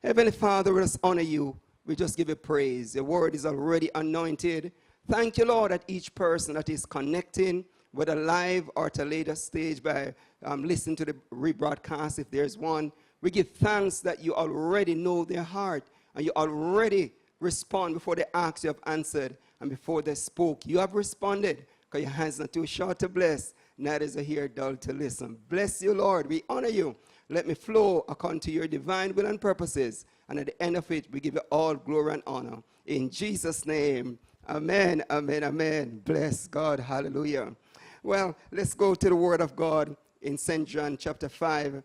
Heavenly Father, we just honor you. We just give you praise. Your word is already anointed. Thank you, Lord, that each person that is connecting, whether live or at a later stage by listening to the rebroadcast, if there's one, we give thanks that you already know their heart and you already respond before they ask, you have answered, and before they spoke, you have responded, because your hands are too short to bless, neither is a ear dull to listen. Bless you, Lord. We honor you. Let me flow according to your divine will and purposes. And at the end of it, we give you all glory and honor. In Jesus' name, amen, amen, amen. Bless God. Hallelujah. Well, let's go to the word of God in St. John chapter 5.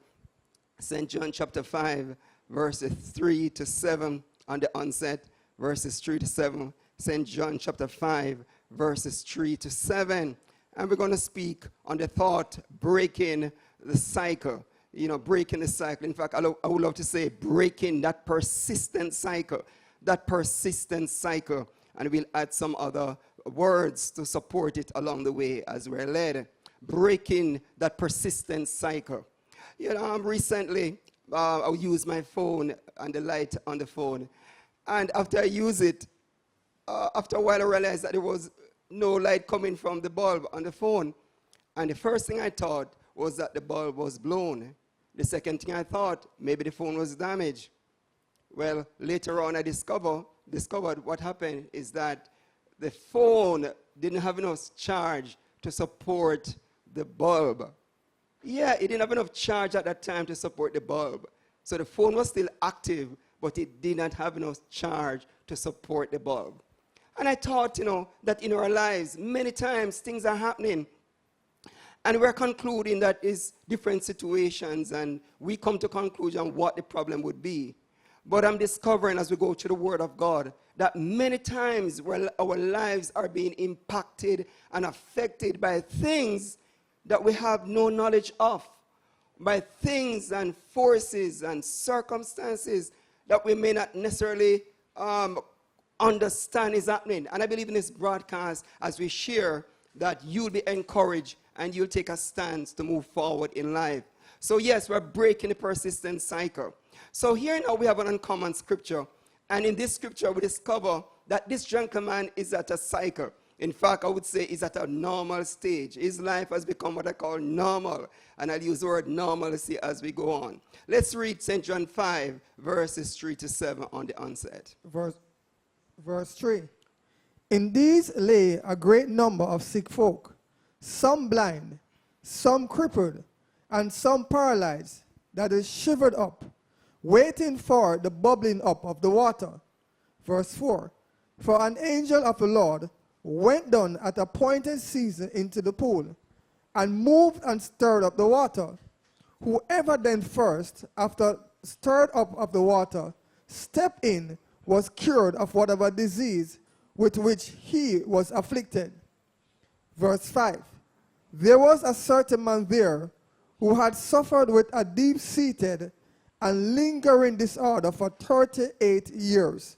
St. John chapter 5, verses 3 to 7 on the onset. Verses 3 to 7. St. John chapter 5, verses 3 to 7. And we're going to speak on the thought, breaking the cycle. You know, breaking the cycle. In fact, I would love to say breaking that persistent cycle. That persistent cycle. And we'll add some other words to support it along the way as we're led. Breaking that persistent cycle. You know, recently, I used my phone and the light on the phone. And after I use it, after a while I realized that there was no light coming from the bulb on the phone. And the first thing I thought was that the bulb was blown. The second thing I thought, maybe the phone was damaged. Well, later on I discovered what happened is that the phone didn't have enough charge to support the bulb. Yeah, it didn't have enough charge at that time to support the bulb. So the phone was still active, but it did not have enough charge to support the bulb. And I thought, you know, that in our lives, many times things are happening. And we're concluding that it's different situations, and we come to conclusion what the problem would be. But I'm discovering as we go to the Word of God that many times where our lives are being impacted and affected by things that we have no knowledge of, by things and forces and circumstances that we may not necessarily understand is happening. And I believe in this broadcast, as we share, that you'll be encouraged and you'll take a stance to move forward in life. So yes, we're breaking the persistent cycle. So here now we have an uncommon scripture. And in this scripture we discover that this gentleman is at a cycle. In fact, I would say he's at a normal stage. His life has become what I call normal. And I'll use the word normalcy as we go on. Let's read St. John 5, verses 3 to 7 on the onset. Verse 3. In these lay a great number of sick folk, some blind, some crippled, and some paralyzed, that is shivered up, waiting for the bubbling up of the water. Verse 4. For an angel of the Lord went down at appointed season into the pool, and moved and stirred up the water. Whoever then first, after stirred up of the water, stepped in, was cured of whatever disease with which he was afflicted. Verse 5. There was a certain man there who had suffered with a deep-seated and lingering disorder for 38 years.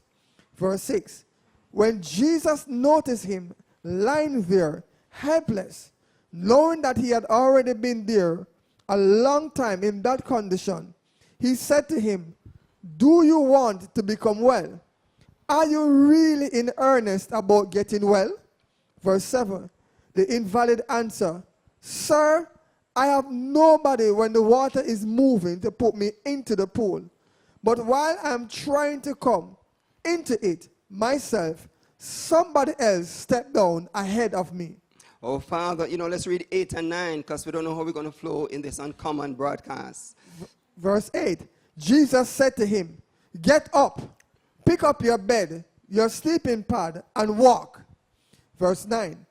Verse 6. When Jesus noticed him lying there, helpless, knowing that he had already been there a long time in that condition, he said to him, do you want to become well? Are you really in earnest about getting well? Verse 7. The invalid answer, Sir, I have nobody when the water is moving to put me into the pool. But while I'm trying to come into it myself, somebody else stepped down ahead of me. Oh, Father, you know, let's read 8 and 9 because we don't know how we're going to flow in this uncommon broadcast. Verse 8. Jesus said to him, get up, pick up your bed, your sleeping pad, and walk. Verse 9.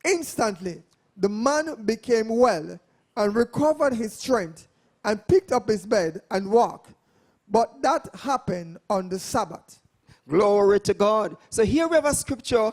Instantly, the man became well and recovered his strength and picked up his bed and walked. But that happened on the Sabbath. Glory to God. So here we have a scripture,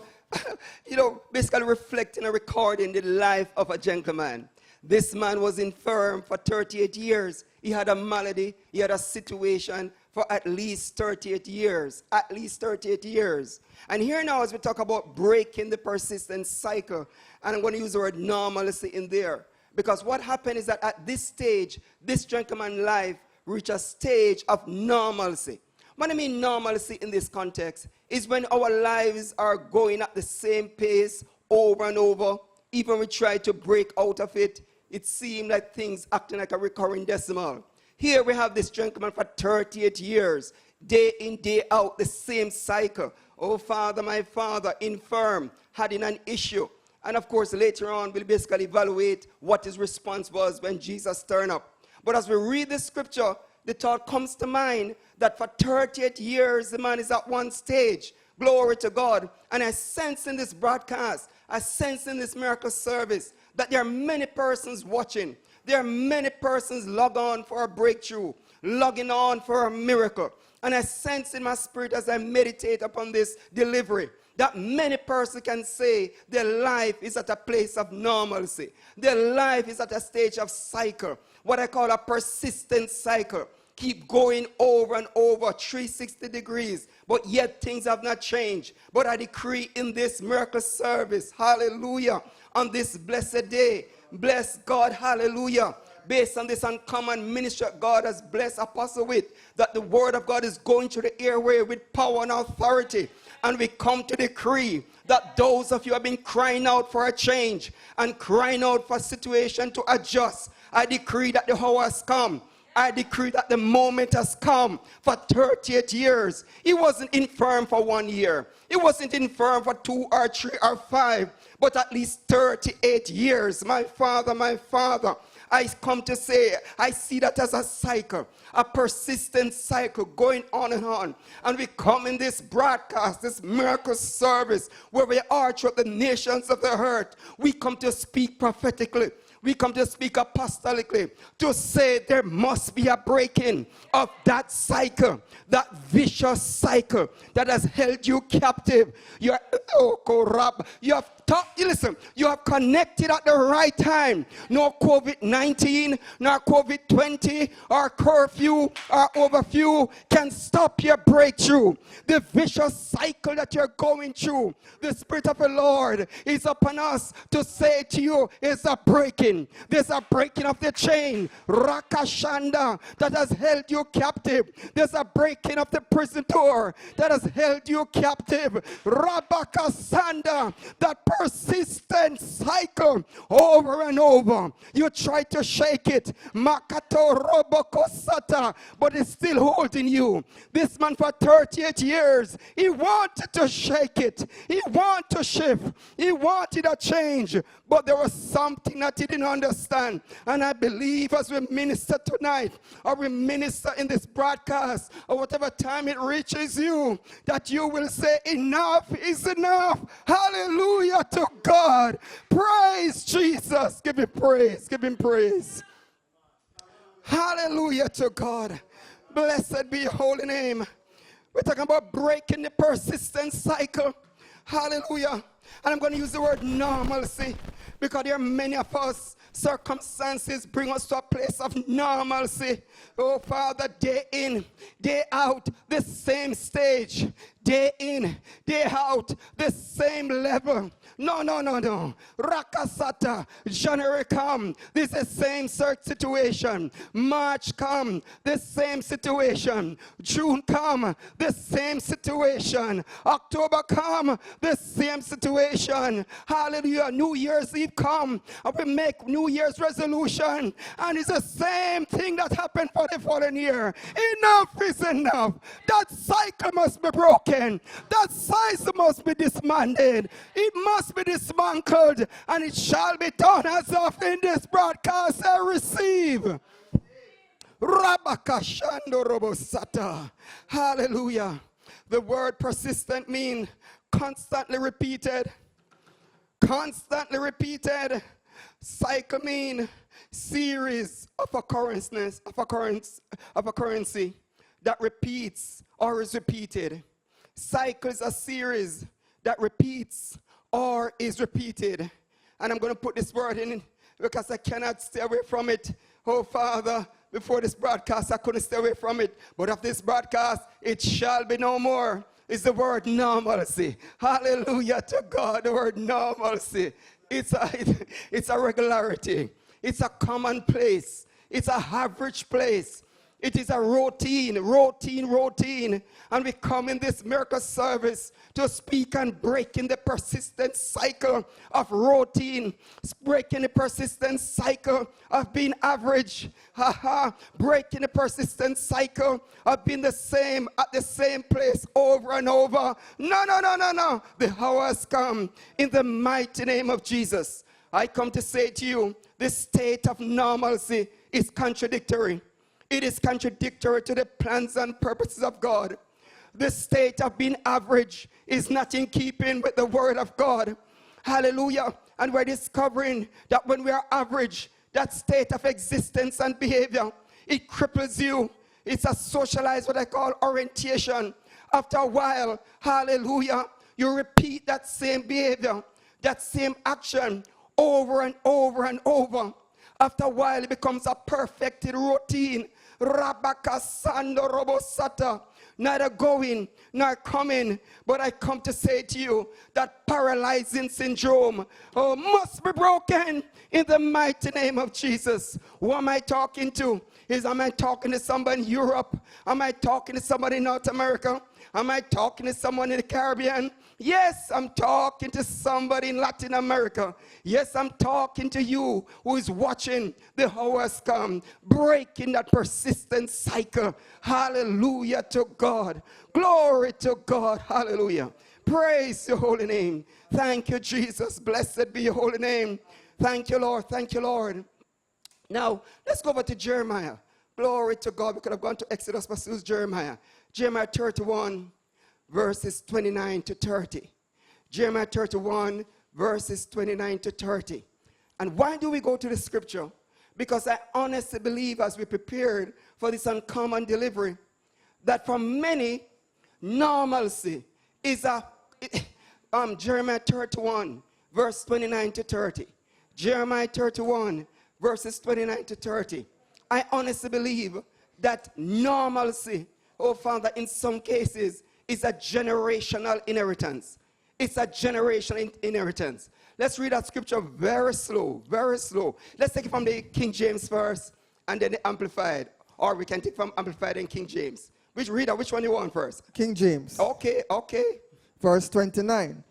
you know, basically reflecting and recording the life of a gentleman. This man was infirm for 38 years. He had a malady. He had a situation for at least 38 years. At least 38 years. And here now as we talk about breaking the persistent cycle, and I'm going to use the word normalcy in there. Because what happened is that at this stage, this gentleman's life reached a stage of normalcy. What I mean normalcy in this context is when our lives are going at the same pace over and over. Even when we try to break out of it, it seems like things acting like a recurring decimal. Here we have this gentleman for 38 years, day in, day out, the same cycle. Oh, Father, my father, infirm, having an issue. And of course, later on, we'll basically evaluate what his response was when Jesus turned up. But as we read the scripture, the thought comes to mind that for 38 years, the man is at one stage. Glory to God. And I sense in this broadcast, I sense in this miracle service that there are many persons watching. There are many persons logged on for a breakthrough, logging on for a miracle. And I sense in my spirit as I meditate upon this delivery that many persons can say their life is at a place of normalcy. Their life is at a stage of cycle, what I call a persistent cycle. Keep going over and over, 360 degrees, but yet things have not changed. But I decree in this miracle service, hallelujah, on this blessed day, bless God, hallelujah, based on this uncommon ministry God has blessed Apostle with, that the word of God is going through the airway with power and authority. And we come to decree that those of you have been crying out for a change and crying out for a situation to adjust, I decree that the hour has come. I decree that the moment has come. For 38 years, he wasn't infirm for 1 year. He wasn't infirm for 2 or 3 or 5, but at least 38 years. My father, I come to say, I see that as a cycle, a persistent cycle going on and on. And we come in this broadcast, this miracle service, where we are throughout the nations of the earth. We come to speak prophetically. We come to speak apostolically to say there must be a breaking of that cycle, that vicious cycle that has held you captive. You have connected at the right time. No COVID-19, nor COVID-20, or curfew, or overfew can stop your breakthrough. The vicious cycle that you're going through, the Spirit of the Lord is upon us to say to you, it's a breaking. There's a breaking of the chain, Rakashanda, that has held you captive. There's a breaking of the prison door that has held you captive. Rabakasanda, that persistent cycle over and over. You try to shake it, Makato Robokosata, but it's still holding you. This man for 38 years, he wanted to shake it. He wanted to shift. He wanted a change, but there was something that he didn't understand. And I believe as we minister tonight, or we minister in this broadcast, or whatever time it reaches you, that you will say, enough is enough. Hallelujah to God. Praise Jesus. Give him praise. Give him praise. Hallelujah to God. Blessed be your holy name. We're talking about breaking the persistent cycle. Hallelujah. And I'm going to use the word normalcy because there are many of us, circumstances bring us to a place of normalcy. Oh, Father, day in, day out, the same stage. Day in, day out, the same level. No. Rakasata, January come, this is the same situation. March come, the same situation. June come, the same situation. October come, the same situation. Hallelujah. New Year's Eve come, and we make New Year's resolution, and it's the same thing that happened for the following year. Enough is enough. That cycle must be broken. That cycle must be dismantled. It must be dismantled, and it shall be done as of in this broadcast I receive. Rabakashando robosata. Hallelujah. The word persistent means constantly repeated. Constantly repeated. Cycle mean series of occurrency that repeats or is repeated. Cycle is a series that repeats or is repeated. And I'm going to put this word in because I cannot stay away from it. Oh, Father, before this broadcast, I couldn't stay away from it. But of this broadcast, it shall be no more. It's the word normalcy. Hallelujah to God. The word normalcy. It's a regularity. It's a commonplace. It's a average place. It is a routine. And we come in this miracle service to speak and break in the persistent cycle of routine, breaking the persistent cycle of being average, breaking the persistent cycle of being the same at the same place over and over. No. The hour has come in the mighty name of Jesus. I come to say to you, this state of normalcy is contradictory. It is contradictory to the plans and purposes of God. The state of being average is not in keeping with the word of God. Hallelujah. And we're discovering that when we are average, that state of existence and behavior, it cripples you. It's a socialized, what I call orientation. After a while, hallelujah, you repeat that same behavior, that same action over and over and over. After a while, it becomes a perfected routine. Rabakasando robosata. Neither going nor coming. But I come to say to you that paralyzing syndrome must be broken in the mighty name of Jesus. Who am I talking to? Am I talking to somebody in Europe? Am I talking to somebody in North America? Am I talking to someone in the Caribbean? Yes, I'm talking to somebody in Latin America. Yes, I'm talking to you who is watching. The hour has come, breaking that persistent cycle. Hallelujah to God. Glory to God. Hallelujah. Praise your holy name. Thank you, Jesus. Blessed be your holy name. Thank you, Lord. Thank you, Lord. Now, let's go over to Jeremiah. Glory to God. We could have gone to Exodus, but it's Jeremiah. Jeremiah 31, verses 29 to 30. Jeremiah 31, verses 29 to 30. And why do we go to the scripture? Because I honestly believe, as we prepared for this uncommon delivery, that for many, normalcy is Jeremiah 31, verse 29 to 30. Jeremiah 31, verses 29 to 30. I honestly believe that normalcy, oh Father, in some cases, is a generational inheritance. It's a generational inheritance. Let's read that scripture very slow, very slow. Let's take it from the King James first, and then the Amplified. Or we can take from Amplified and King James. Which one you want first? King James. Okay. Verse 29.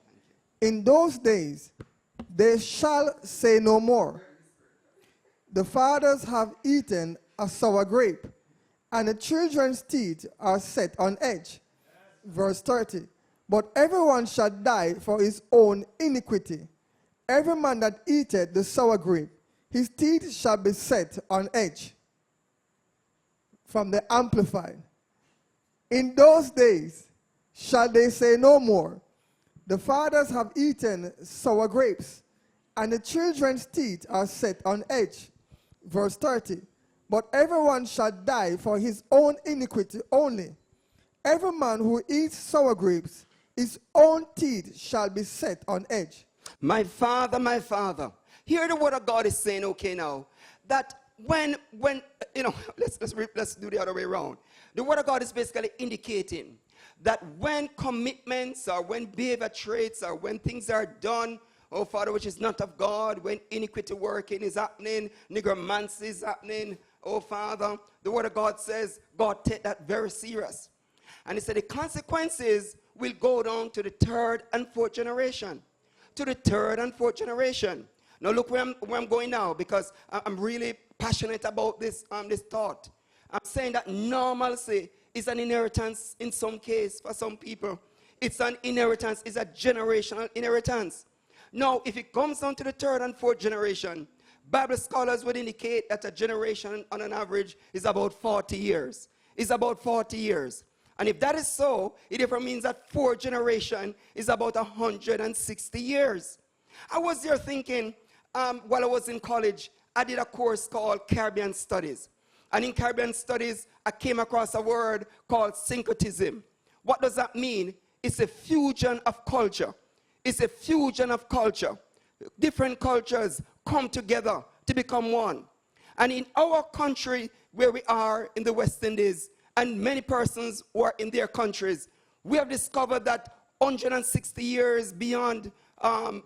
In those days, they shall say no more, the fathers have eaten a sour grape, and the children's teeth are set on edge. Verse 30. But everyone shall die for his own iniquity. Every man that eateth the sour grape, his teeth shall be set on edge. From the Amplified. In those days shall they say no more, the fathers have eaten sour grapes, and the children's teeth are set on edge. Verse 30. But everyone shall die for his own iniquity only. Every man who eats sour grapes, his own teeth shall be set on edge. My father, hear the word of God is saying, okay now, that when let's do the other way around. The word of God is basically indicating that when commitments or when behavior traits or when things are done, oh Father, which is not of God, when iniquity working is happening, nigromancy is happening, oh Father, the word of God says God take that very serious. And he said the consequences will go down to the third and fourth generation. To the third and fourth generation. Now look where I'm going now, because I'm really passionate about this thought. I'm saying that normalcy is an inheritance in some case for some people. It's an inheritance, it's a generational inheritance. Now, if it comes down to the third and fourth generation, Bible scholars would indicate that a generation on an average is about 40 years. It's about 40 years. And if that is so, it therefore means that fourth generation is about 160 years. I was there thinking, while I was in college, I did a course called Caribbean Studies. And in Caribbean Studies, I came across a word called syncretism. What does that mean? It's a fusion of culture. It's a fusion of culture. Different cultures come together to become one. And in our country, where we are in the West Indies, and many persons who are in their countries, we have discovered that 160 years beyond,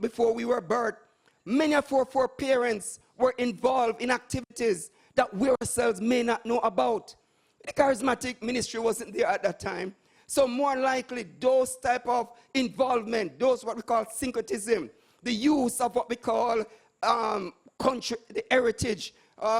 before we were birthed, many of our foreparents were involved in activities that we ourselves may not know about. The charismatic ministry wasn't there at that time. So more likely, those type of involvement, those what we call syncretism, the use of what we call country, the heritage,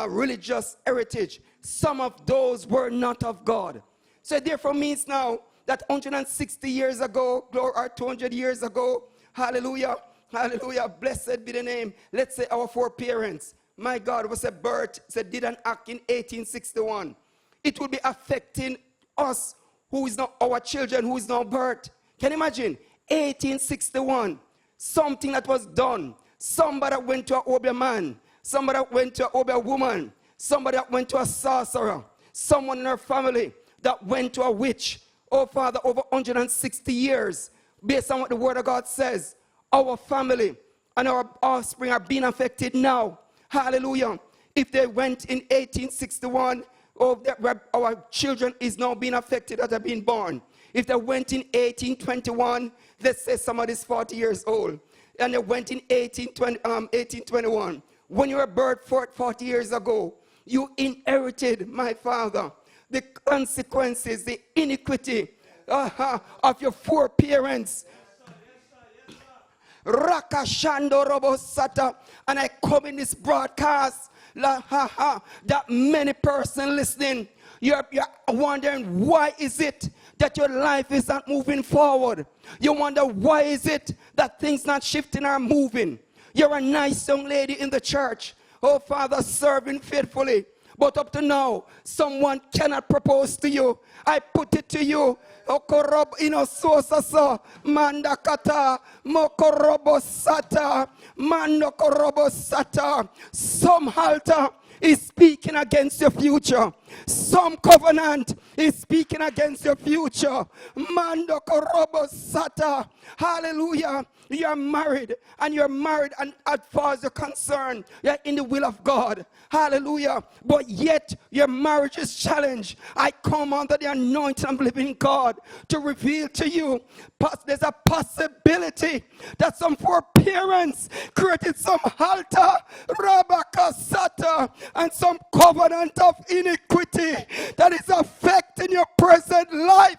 religious heritage, some of those were not of God. So therefore means now that 160 years ago, or 200 years ago, hallelujah, hallelujah, blessed be the name. Let's say our foreparents, my God, was a birth, said did an act in 1861. It will be affecting us, who is not our children, who is now birth. Can you imagine? 1861, something that was done. Somebody that went to an Obia man, somebody that went to an Obia woman, somebody that went to a sorcerer, someone in her family that went to a witch. Oh, Father, over 160 years, based on what the Word of God says, our family and our offspring are being affected now. Hallelujah. If they went in 1861, our children is now being affected that are being born. If they went in 1821, let's say somebody's 40 years old, and they went in 1821. When you were birthed 40 years ago, you inherited, my Father, the consequences, the iniquity of your foreparents. Rakashando Robosata, and I come in this broadcast that many persons listening, you're wondering why is it that your life is not moving forward. You wonder why is it that things not shifting or moving. You're a nice young lady in the church, oh Father, serving faithfully, but up to now someone cannot propose to you. I put it to you, okorob inososa mandakata mokorobo sata mandokorobo sata. Some altar is speaking against your future. Some covenant is speaking against your future. Mando korobo sata. Hallelujah. You're married, and as far as you're concerned, you're in the will of God. Hallelujah. But yet your marriage is challenged. I come under the anointing of living God to reveal to you, there's a possibility that some foreparents created some altar, rabakasata, and some covenant of iniquity that is affecting your present life.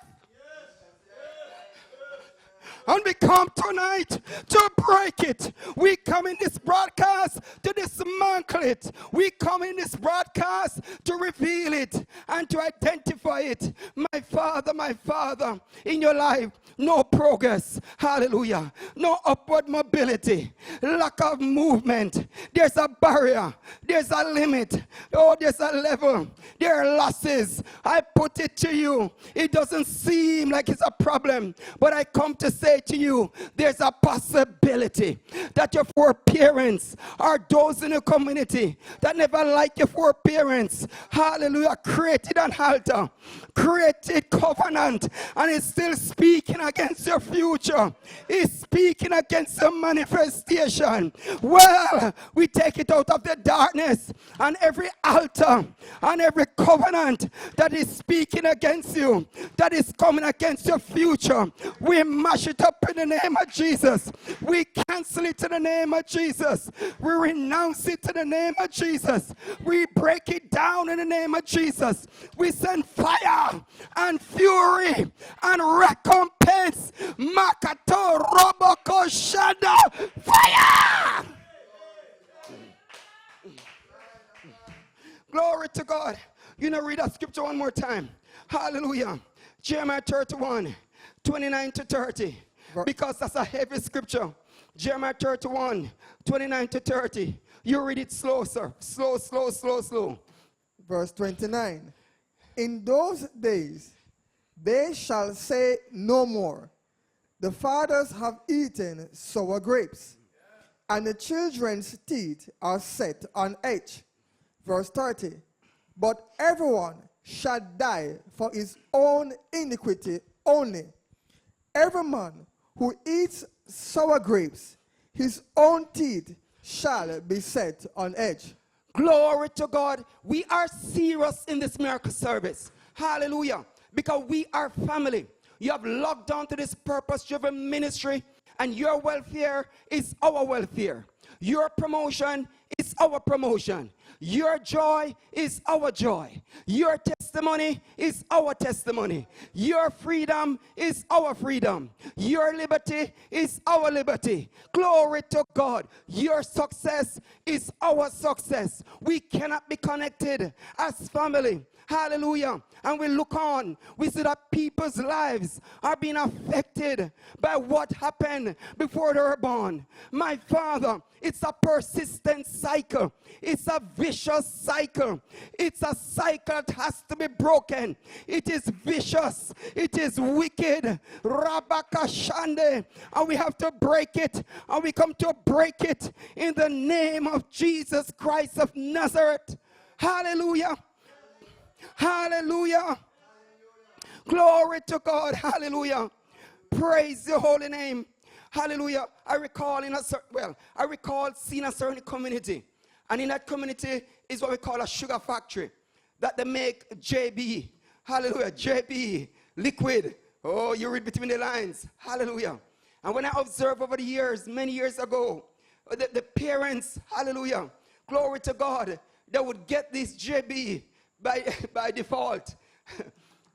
And we come tonight to break it. We come in this broadcast to dismantle it. We come in this broadcast to reveal it and to identify it. My Father, in your life, no progress. Hallelujah. No upward mobility. Lack of movement. There's a barrier. There's a limit. Oh, there's a level. There are losses. I put it to you. It doesn't seem like it's a problem, but I come to say to you, there's a possibility that your foreparents are those in the community that never liked your foreparents. Hallelujah. Created an altar, created covenant, and is still speaking against your future. It's speaking against the manifestation. Well, we take it out of the darkness, and every altar and every covenant that is speaking against you, that is coming against your future, we mash it up in the name of Jesus. We cancel it in the name of Jesus. We renounce it in the name of Jesus. We break it down in the name of Jesus. We send fire and fury and recompense. Makato Roboko Shada. Fire! Glory to God. You know, read that scripture one more time. Hallelujah. Jeremiah 31, 29 to 30. Because that's a heavy scripture. Jeremiah 31, 29 to 30. You read it slow, sir. Slow. Verse 29. In those days they shall say no more, the fathers have eaten sour grapes, and the children's teeth are set on edge. Verse 30. But everyone shall die for his own iniquity only. Every man who eats sour grapes, his own teeth shall be set on edge. Glory to God. We are serious in this miracle service. Hallelujah. Because we are family. You have logged on to this purpose-driven ministry, and your welfare is our welfare. Your promotion is our promotion. Your joy is our joy. Your testimony is our testimony. Your freedom is our freedom. Your liberty is our liberty. Glory to God. Your success is our success. We cannot be connected as family. Hallelujah. And we look on, we see that people's lives are being affected by what happened before they were born. My Father, it's a persistent cycle. It's a vicious cycle. It's a cycle that has to be broken. It is vicious. It is wicked. Rabakashande. And we have to break it. And we come to break it in the name of Jesus Christ of Nazareth. Hallelujah. Hallelujah. Glory to God. Hallelujah. Praise the holy name. Hallelujah. I recall seeing a certain community. And in that community is what we call a sugar factory. That they make JB. Hallelujah. JB. Liquid. Oh, you read between the lines. Hallelujah. And when I observed over the years, many years ago, the parents, hallelujah, glory to God, they would get this JB by default.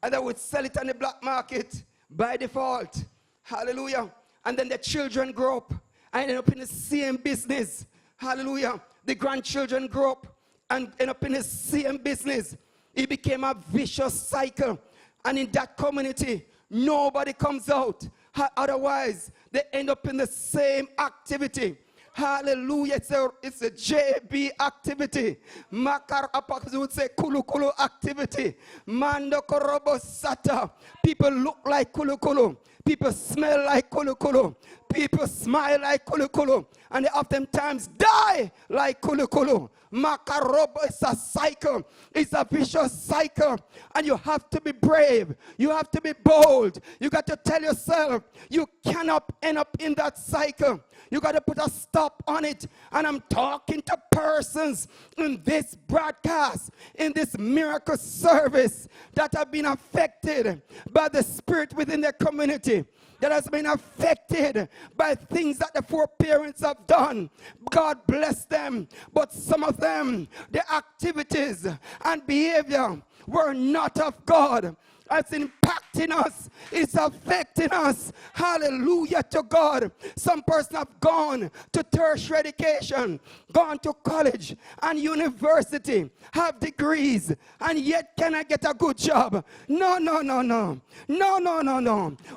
And they would sell it on the black market by default. Hallelujah. And then the children grow up and end up in the same business. Hallelujah. The grandchildren grow up and end up in the same business. It became a vicious cycle. And in that community, nobody comes out. Otherwise, they end up in the same activity. Hallelujah. It's a JB activity. Makar Apakas would say Kulu Kulu activity. Mando Korobo Sata. People look like Kulu Kulu. People smell like Kulu Kulu. People smile like Kulu Kulu. And they oftentimes die like Kulu Kulu. Makarobo is a cycle. It's a vicious cycle. And you have to be brave. You have to be bold. You got to tell yourself you cannot end up in that cycle. You got to put a stop on it. And I'm talking to persons in this broadcast, in this miracle service that have been affected by the spirit within their community, that has been affected by things that the foreparents have done. God bless them. But some of them, their activities and behavior were not of God. It's impacting us. It's affecting us. Hallelujah to God. Some person have gone to tertiary education, gone to college and university, have degrees, and yet cannot get a good job. No.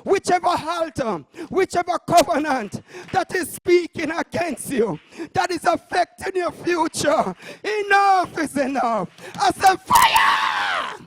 Whichever altar, whichever covenant that is speaking against you, that is affecting your future, enough is enough. I said, fire!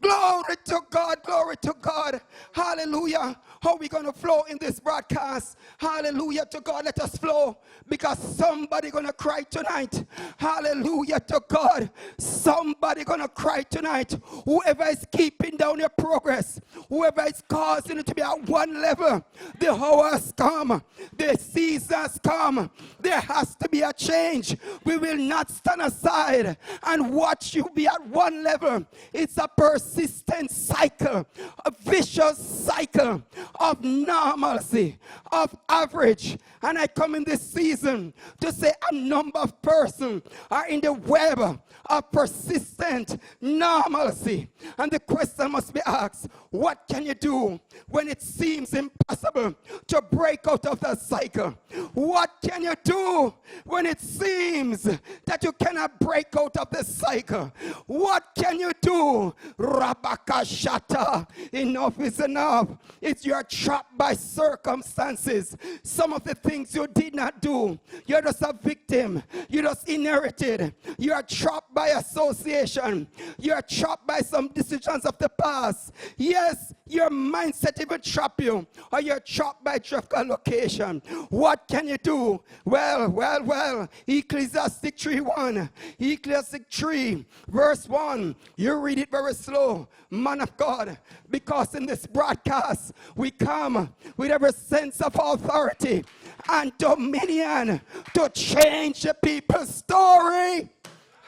Glory to God, glory to God. Hallelujah. How are we going to flow in this broadcast? Hallelujah to God. Let us flow because somebody going to cry tonight. Hallelujah to God. Somebody going to cry tonight. Whoever is keeping down your progress, whoever is causing it to be at one level, the hour has come. The season has come. There has to be a change. We will not stand aside and watch you be at one level. It's a persistent cycle, a vicious cycle of normalcy, of average. And I come in this season to say a number of persons are in the web of persistent normalcy. And the question must be asked, what can you do when it seems impossible to break out of that cycle? What can you do when it seems that you cannot break out of the cycle? What can you do? Rabakashata. Enough is enough. It's you're trapped by circumstances. Some of the things you did not do, you're just a victim. You just inherited. You are trapped by association. You are trapped by some decisions of the past. Yes, your mindset even trap you, or you're trapped by geographical location. What can you do? Well. Ecclesiastic 3:1. Ecclesiastic 3, verse 1. You read it very slow, man of God, because in this broadcast we come with every sense of authority and dominion to change the people's story.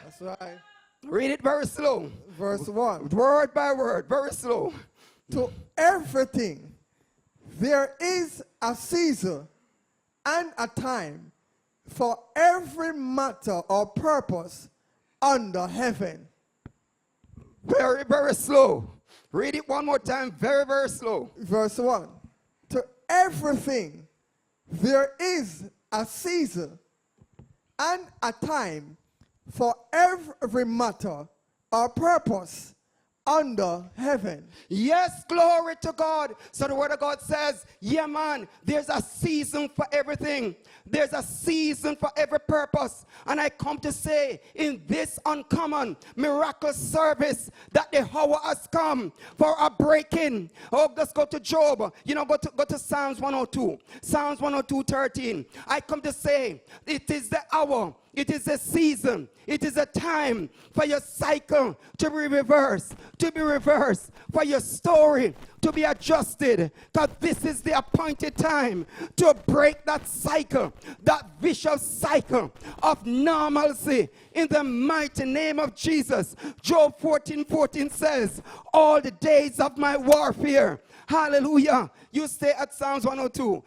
That's right. Read it very slow. Verse 1. Word by word, very slow. To everything there is a season and a time for every matter or purpose under heaven. Very, very slow. Read it one more time. Very, very slow. Verse 1. To everything there is a season and a time for every matter or purpose under heaven. Yes, glory to God. So the word of God says, yeah, man, there's a season for everything. There's a season for every purpose. And I come to say, in this uncommon, miraculous service, that the hour has come for a breaking. Oh, let's go to Job. You know, go to Psalms 102. Psalms 102:13. I come to say, it is the hour. It is a season. It is a time for your cycle to be reversed, for your story to be adjusted. Because this is the appointed time to break that cycle, that vicious cycle of normalcy in the mighty name of Jesus. Job 14:14 says, all the days of my warfare. Hallelujah. You stay at Psalms 102.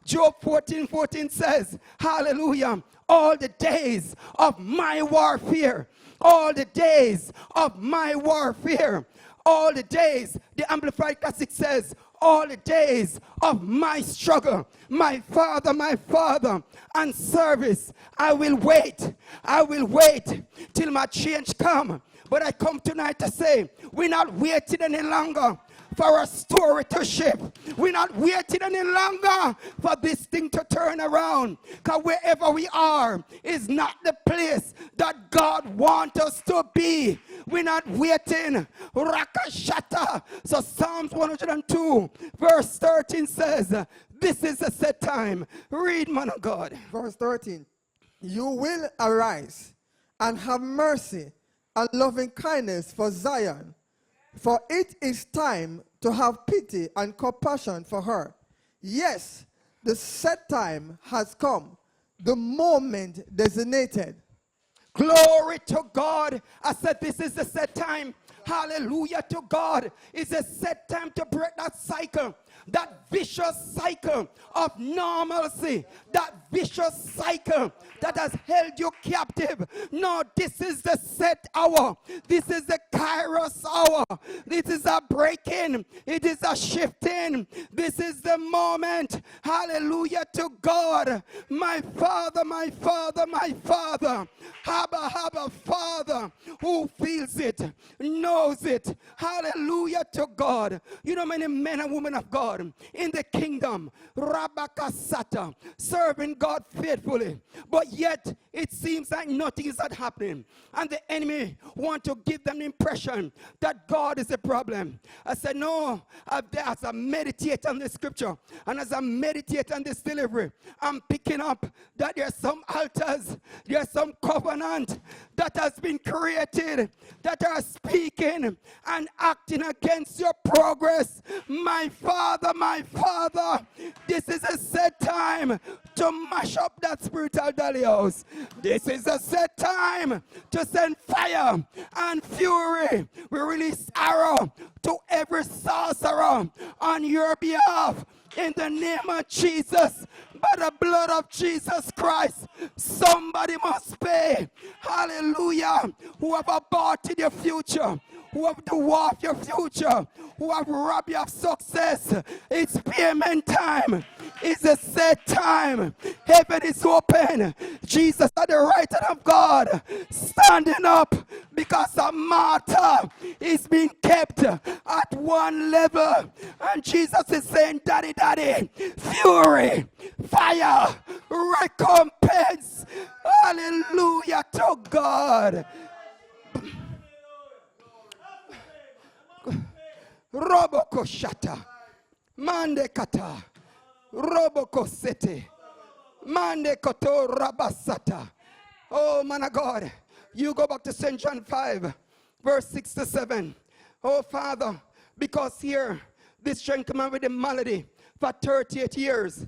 Job 14:14 says, hallelujah. All the days of my warfare. All the days of my warfare. All the days, the Amplified Classic says, all the days of my struggle, my father, and service, I will wait till my change come. But I come tonight to say, we're not waiting any longer for a story to shift. We're not waiting any longer for this thing to turn around. Because wherever we are is not the place that God wants us to be. We're not waiting. Rakashata. So Psalms 102 verse 13 says, this is a set time. Read, man of God. Verse 13. You will arise and have mercy and loving kindness for Zion. For it is time to have pity and compassion for her. Yes, the set time has come, the moment designated. Glory to God. I said this is the set time. Hallelujah to God. It's a set time to break that cycle. That vicious cycle of normalcy, that vicious cycle that has held you captive. No, this is the set hour. This is the Kairos hour. This is a breaking. It is a shifting. This is the moment. Hallelujah to God. My Father, my Father, my Father. Abba, Father, who feels it, knows it. Hallelujah to God. You know many men and women of God in the kingdom, Rabakasata, serving God faithfully, but yet it seems like nothing is not happening, and the enemy want to give them the impression that God is a problem. I said no. As I meditate on the scripture and as I meditate on this delivery, I'm picking up that there's some altars, there's some covenant that has been created that are speaking and acting against your progress. My Father, this is a set time to mash up that spiritual dolly house. This is a set time to send fire and fury. We release arrow to every sorcerer on your behalf in the name of Jesus. By the blood of Jesus Christ, somebody must pay. Hallelujah. Who have aborted your future, who have dwarfed your future, who have robbed you of success. It's payment time. It's a set time. Heaven is open. Jesus at the right hand of God, standing up because a martyr is being kept at one level. And Jesus is saying, Daddy, Daddy, fury, fire, recompense. Hallelujah to God. Roboko shata, mande kata, roboko sete, mande koto rabasata. Oh man of God, you go back to St. John 5, verse 6 to 7. Oh Father, because here, this gentleman with the malady for 38 years,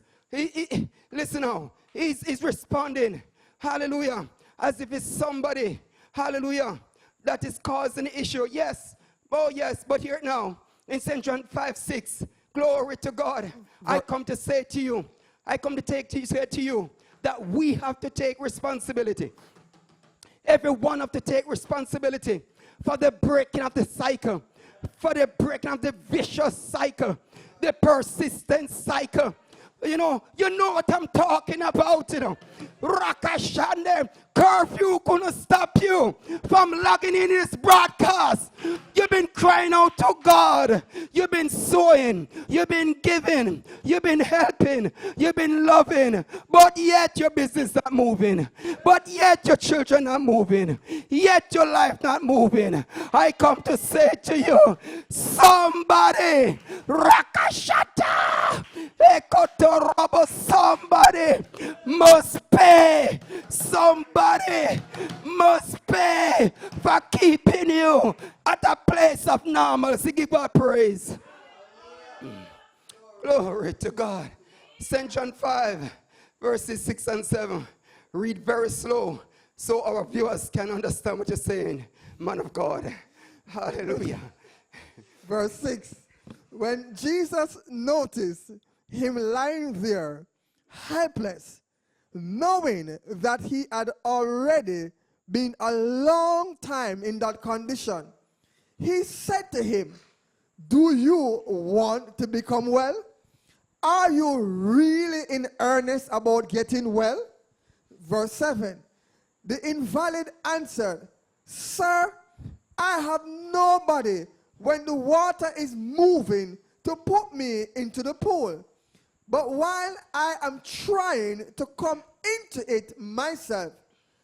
listen now, he's responding, hallelujah, as if it's somebody, hallelujah, that is causing the issue. Yes, oh yes, but here now, in St. John 5, 6, Glory to God. I come to say to you, say to you that we have to take responsibility. Everyone have to take responsibility for the breaking of the cycle, for the breaking of the vicious cycle, the persistent cycle. You know what I'm talking about, Rakashande, curfew couldn't stop you from logging in this broadcast. You've been crying out to God. You've been sowing. You've been giving. You've been helping. You've been loving. But yet your business not moving. But yet your children not moving. Yet your life not moving. I come to say to you, somebody, Rakashata, somebody must pay. Somebody must pay for keeping you at a place of normalcy. Give God praise. Glory to God. St. John 5, verses 6 and 7. Read very slow so our viewers can understand what you're saying, man of God. Hallelujah. Verse 6. When Jesus noticed him lying there, helpless, knowing that he had already been a long time in that condition, he said to him, "Do you want to become well? Are you really in earnest about getting well?" Verse 7. The invalid answered, "Sir, I have nobody when the water is moving to put me into the pool. But while I am trying to come into it myself,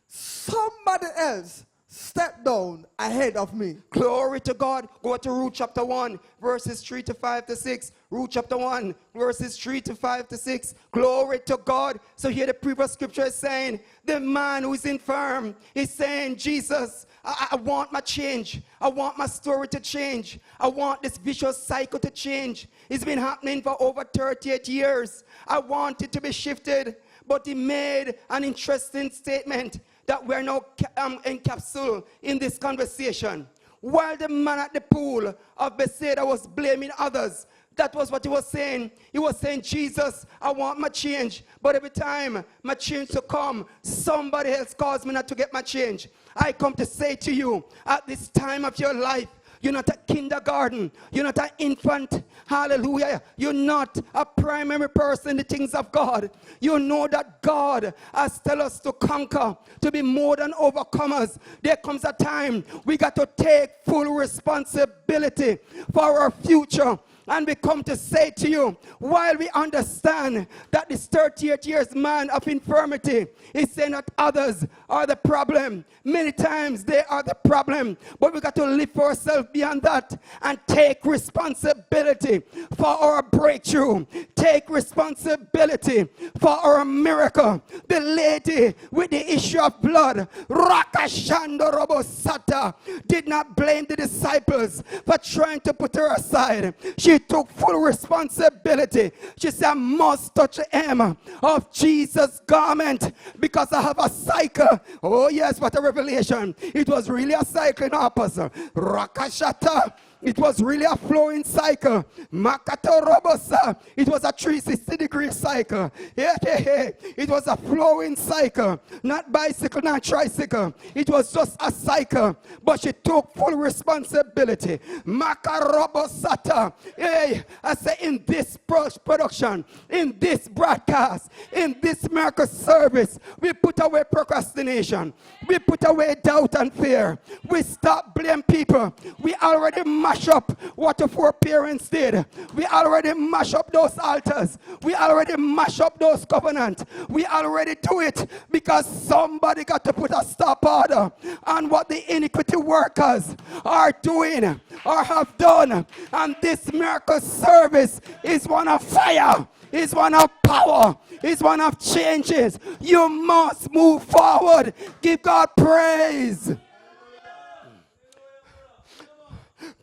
somebody else stepped down ahead of me." Glory to God. Go to Ruth chapter 1, verses 3 to 5 to 6. Ruth chapter 1, verses 3 to 5 to 6. Glory to God. So here the previous scripture is saying, the man who is infirm is saying, Jesus, I want my change. I want my story to change. I want this vicious cycle to change. It's been happening for over 38 years. I want it to be shifted. But he made an interesting statement that we're now encapsulated in this conversation. While the man at the pool of Bethesda was blaming others, that was what he was saying. He was saying, Jesus, I want my change. But every time my change to come, somebody else caused me not to get my change. I come to say to you, at this time of your life, you're not a kindergarten. You're not an infant. Hallelujah. You're not a primary person in the things of God. You know that God has told us to conquer, to be more than overcomers. There comes a time we got to take full responsibility for our future. And we come to say to you, while we understand that this 38 years man of infirmity is saying that others are the problem, many times they are the problem, but we got to live for ourselves beyond that and take responsibility for our breakthrough, take responsibility for our miracle. The lady with the issue of blood, Rakashando Robosata, did not blame the disciples for trying to put her aside. She took full responsibility. She said, I must touch the hem of Jesus' garment because I have a cycle. Oh yes, what a revelation. It was really a cycle in opposite. Rakashata. It was really a flowing cycle. Makato Robosa. It was a 360-degree cycle. It was a flowing cycle. Not bicycle, not tricycle. It was just a cycle. But she took full responsibility. Makarobosata. Hey, I say in this production, in this broadcast, in this miracle service, we put away procrastination. We put away doubt and fear. We stop blaming people. We already mash up what the foreparents did. We already mash up those altars. We already mash up those covenants. We already do it because somebody got to put a stop order on what the iniquity workers are doing or have done. And this miracle service is one of fire. It's one of power. It's one of changes. You must move forward. Give God praise.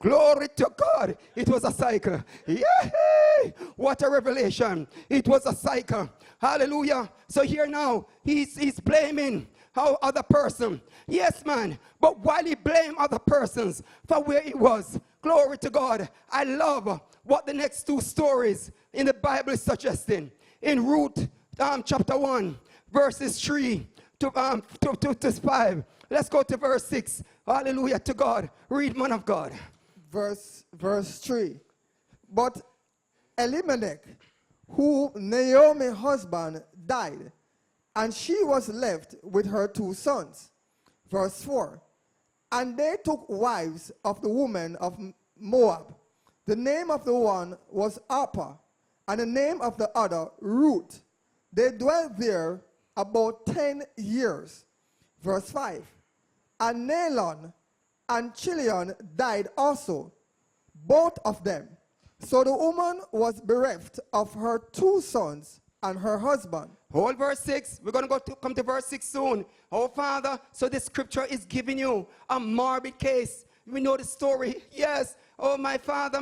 Glory to God. It was a cycle. Yay! What a revelation. It was a cycle. Hallelujah. So here now, he's blaming. how other person. Yes, man. But while he blamed other persons for where he was, glory to God. I love what the next two stories in the Bible is suggesting. In Ruth chapter 1, verses 3 to 5. Let's go to verse 6. Hallelujah to God. Read, man of God. Verse 3. But Elimelech, who Naomi's husband, died, and she was left with her 2 sons. Verse 4. And they took wives of the women of Moab. The name of the one was Orpah, and the name of the other Ruth. They dwelt there about 10 years. Verse 5. And Nalon and Chilion died also, both of them. So the woman was bereft of her 2 sons and her husband. Hold verse 6. We're going to come to verse 6 soon. Oh, Father, so the scripture is giving you a morbid case. We know the story. Yes. Oh, my father,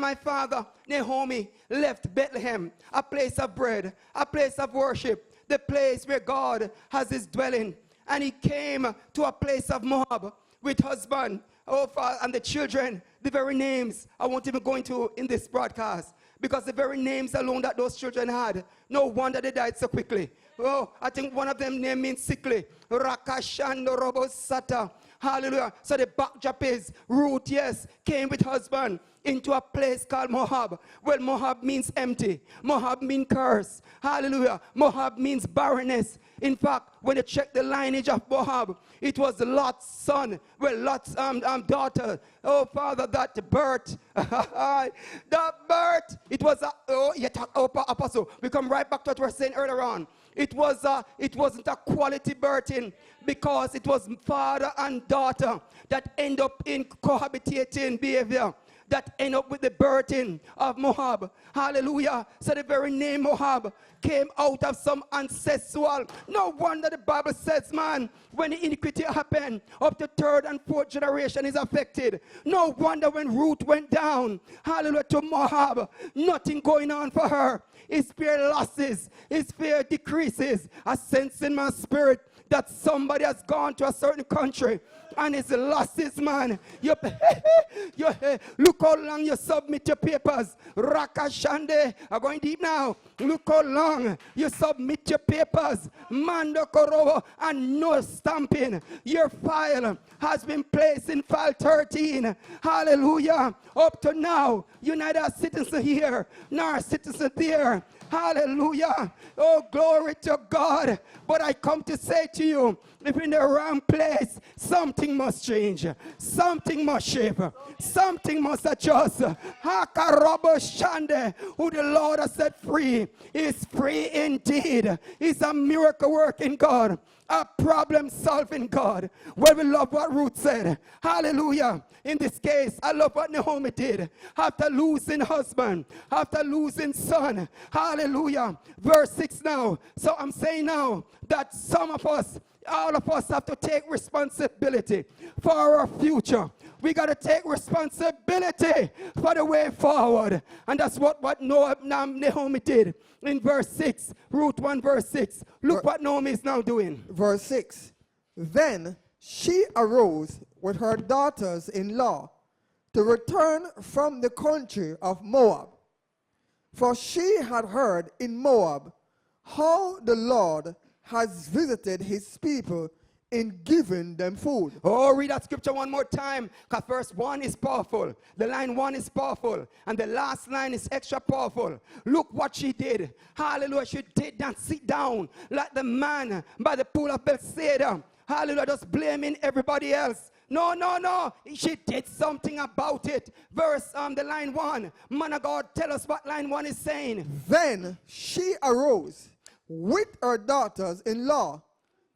Naomi left Bethlehem, a place of bread, a place of worship, the place where God has his dwelling. And he came to a place of Moab with husband, oh, father, and the children, the very names I won't even go into in this broadcast, because the very names alone that those children had, no wonder they died so quickly. Oh, I think one of them name means sickly. Rakashando Robosata. Hallelujah. So the backdrop is Ruth, yes, came with husband into a place called Moab. Well, Moab means empty. Moab means curse. Hallelujah. Moab means barrenness. In fact, when you check the lineage of Moab, it was Lot's son, well, Lot's daughter. Oh, Father, that birth, that birth, it was apostle. We come right back to what we were saying earlier on. It wasn't a quality birthing, because it was father and daughter that end up in cohabitating behavior, that end up with the birthing of Moab. Hallelujah. So the very name Moab came out of some ancestral. No wonder the Bible says, man, when the iniquity happened, up to 3rd and 4th generation is affected. No wonder when Ruth went down, hallelujah, to Moab, nothing going on for her. His fear losses, his fear decreases. I sense in my spirit that somebody has gone to a certain country and his losses, man. Look how long you submit your papers. Rakashande, I'm going deep now. Look how long you submit your papers. Mando Korobo, and no stamping. Your file has been placed in file 13. Hallelujah. Up to now, you're neither a citizen here nor a citizen there. Hallelujah. Oh, glory to God. But I come to say to you, if in the wrong place, something must change. Something must shape. Something must adjust. Shande, who the Lord has set free, is free indeed. He's a miracle working God, a problem solving God. Well, we love what Ruth said. Hallelujah. In this case, I love what Naomi did. After losing husband, after losing son. Hallelujah. Verse 6 now. So I'm saying now that some of us, all of us have to take responsibility for our future. We got to take responsibility for the way forward. And that's what Naomi did in verse 6. Ruth 1 verse 6. Look what Naomi is now doing. Verse 6. Then she arose with her daughters-in-law to return from the country of Moab. For she had heard in Moab how the Lord has visited his people in giving them food. Oh, read that scripture one more time, because verse 1 is powerful. The line 1 is powerful. And the last line is extra powerful. Look what she did. Hallelujah. She did not sit down like the man by the pool of Bethsaida. Hallelujah. Just blaming everybody else. No. She did something about it. Verse, the line 1. Man of God, tell us what line 1 is saying. Then she arose with her daughters-in-law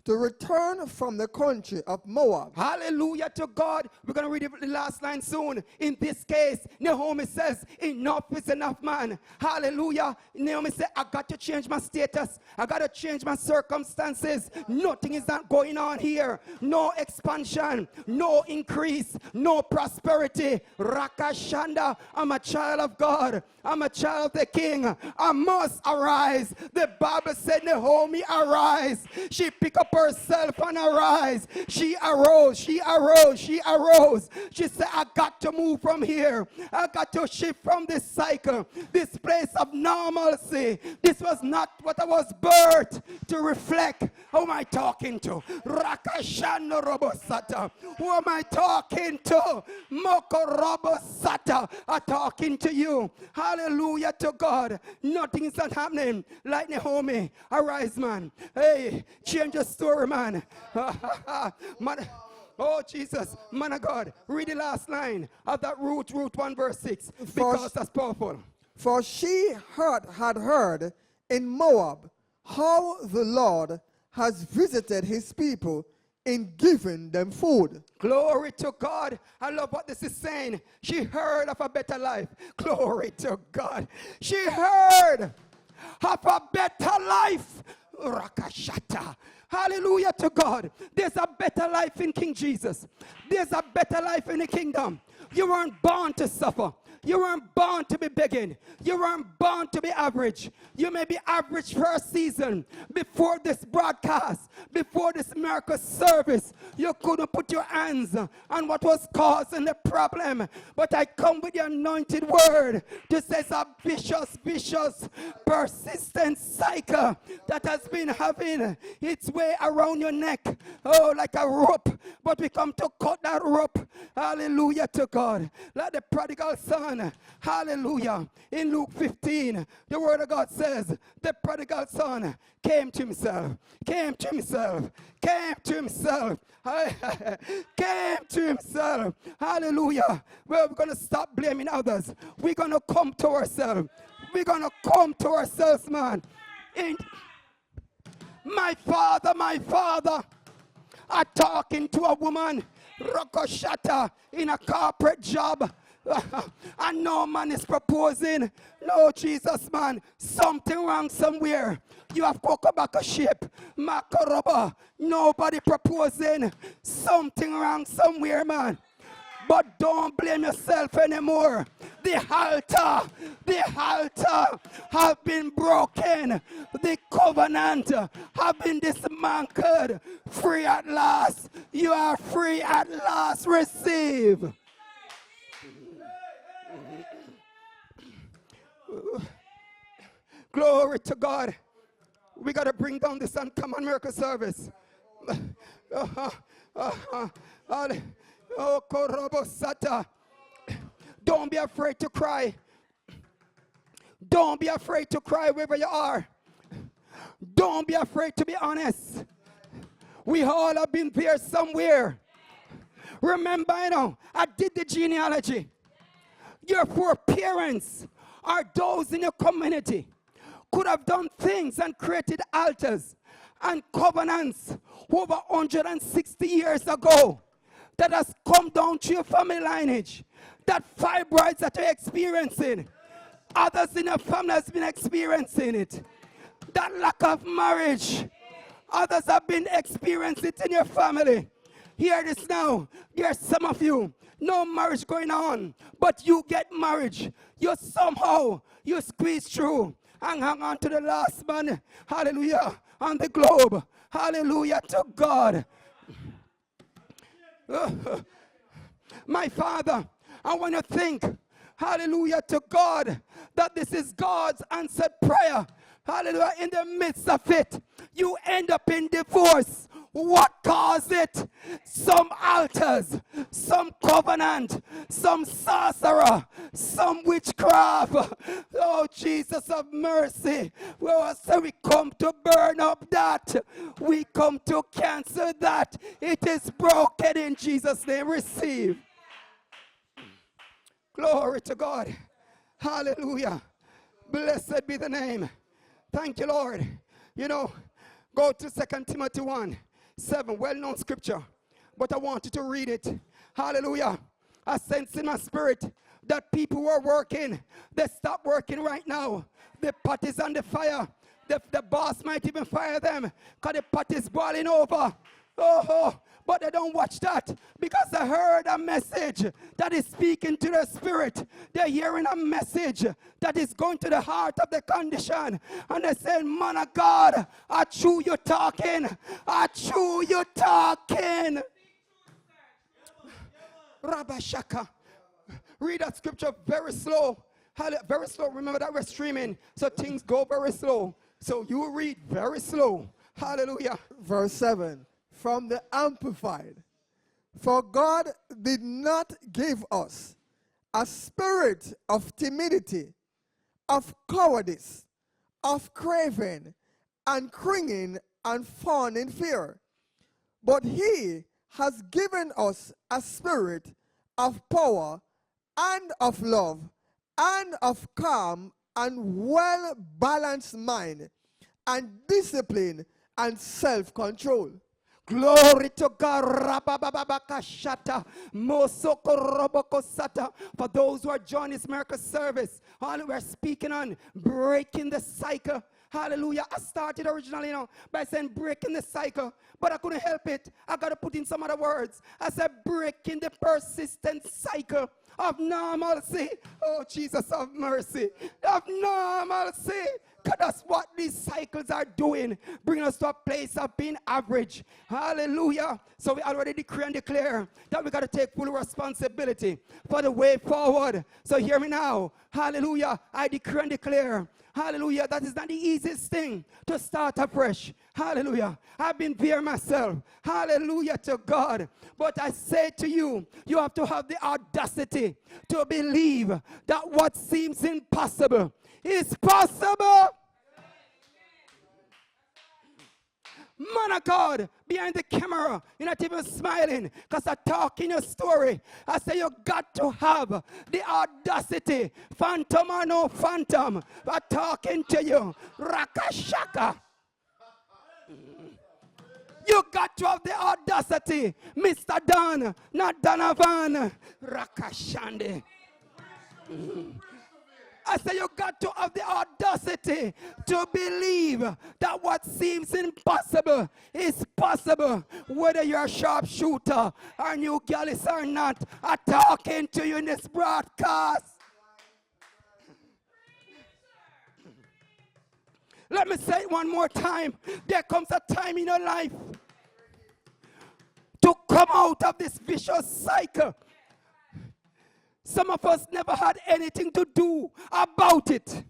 to return from the country of Moab. Hallelujah to God. We're going to read the last line soon. In this case, Naomi says, enough is enough, man. Hallelujah. Naomi said, I got to change my status. I got to change my circumstances. Nothing is not going on here. No expansion, no increase, no prosperity. Rakashanda, I'm a child of God. I'm a child of the King. I must arise. The Bible said, Naomi, arise. She picked up herself and arise. She arose. She arose. She arose. She said, I got to move from here. I got to shift from this cycle, this place of normalcy. This was not what I was birthed to reflect. Who am I talking to? Rakashano Robosata. Who am I talking to? Moko Robosata. I'm talking to you. Hallelujah to God. Nothing is not happening. Like Naomi, arise, man. Hey, change your story, man. Man. Oh, Jesus, man of God, read the last line of that Ruth 1 verse 6, because that's powerful. For she had heard in Moab how the Lord has visited his people in giving them food. Glory to God. I love what this is saying. She heard of a better life. Glory to God. She heard of a better life. Rakashata. Hallelujah to God. There's a better life in King Jesus. There's a better life in the kingdom. You weren't born to suffer. You weren't born to be begging. You weren't born to be average. You may be average for a season. Before this broadcast, before this miracle service, you couldn't put your hands on what was causing the problem. But I come with the anointed word to say it's a vicious, persistent cycle that has been having its way around your neck. Oh, like a rope. But we come to cut that rope. Hallelujah to God. Like the prodigal son. Hallelujah. In Luke 15, the word of God says, the prodigal son came to himself, came to himself, came to himself, came to himself. Hallelujah. Well, we're going to stop blaming others. We're going to come to ourselves. We're going to come to ourselves, man. My father, are talking to a woman, Rokoshata, in a corporate job. And no man is proposing. No, Jesus, man. Something wrong somewhere. You have cocoa back a ship. Makoroba. Nobody proposing. Something wrong somewhere, man. But don't blame yourself anymore. The halter have been broken. The covenant have been dismantled. Free at last. You are free at last. Receive. Glory to God. We got to bring down this uncommon miracle service. Don't be afraid to cry. Don't be afraid to cry wherever you are. Don't be afraid to be honest. We all have been there somewhere. Remember, I did the genealogy. Your foreparents are those in your community could have done things and created altars and covenants over 160 years ago that has come down to your family lineage. That fibroids that you're experiencing, others in your family has been experiencing it. That lack of marriage, others have been experiencing it in your family. Hear this now. There's some of you, no marriage going on, but you get marriage. You squeeze through and hang on to the last man. Hallelujah. On the globe. Hallelujah to God. My Father, I want to think, hallelujah to God, that this is God's answered prayer. Hallelujah. In the midst of it, you end up in divorce. What caused it? Some altars, some covenant, some sorcerer, some witchcraft. Oh, Jesus of mercy. Well, so we come to burn up that. We come to cancel that. It is broken in Jesus' name. Receive. Glory to God. Hallelujah. Blessed be the name. Thank you, Lord. Go to 2 Timothy 1:7, well-known scripture, but I want you to read it. Hallelujah. I sense in my spirit that people who are working, they stop working right now. The pot is on the fire. The boss might even fire them because the pot is boiling over. Oh, but they don't watch that because they heard a message that is speaking to their spirit. They're hearing a message that is going to the heart of the condition. And they're saying, man of God, I chew you talking. I chew you talking. Rabashaka. Read that scripture very slow. Very slow. Remember that we're streaming, so things go very slow. So you read very slow. Hallelujah. Verse 7 from the Amplified. For God did not give us a spirit of timidity, of cowardice, of craving, and clinging and fawning fear. But he has given us a spirit of power and of love and of calm and well-balanced mind and discipline and self-control. Glory to God. For those who are joining this miracle service, we're speaking on breaking the cycle. Hallelujah. I started originally, by saying breaking the cycle, but I couldn't help it. I got to put in some other words. I said breaking the persistent cycle of normalcy. Oh, Jesus, have mercy. Of normalcy. Because that's what these cycles are doing, bringing us to a place of being average. Hallelujah. So we already decree and declare that we got to take full responsibility for the way forward. So hear me now. Hallelujah. I decree and declare. Hallelujah. That is not the easiest thing to start afresh. Hallelujah. I've been there myself. Hallelujah to God. But I say to you, you have to have the audacity to believe that what seems impossible is possible. Man of God, behind the camera, you're not even smiling because I'm talking your story. I say you got to have the audacity, phantom or no phantom, I'm talking to you. Rakashaka. You got to have the audacity, Mr. Don, not Donovan. Rakashande. I say you got to have the audacity to believe that what seems impossible is possible. Whether you're a sharpshooter or new gallus or not, I'm talking to you in this broadcast. Let me say it one more time. There comes a time in your life to come out of this vicious cycle. Some of us never had anything to do about it.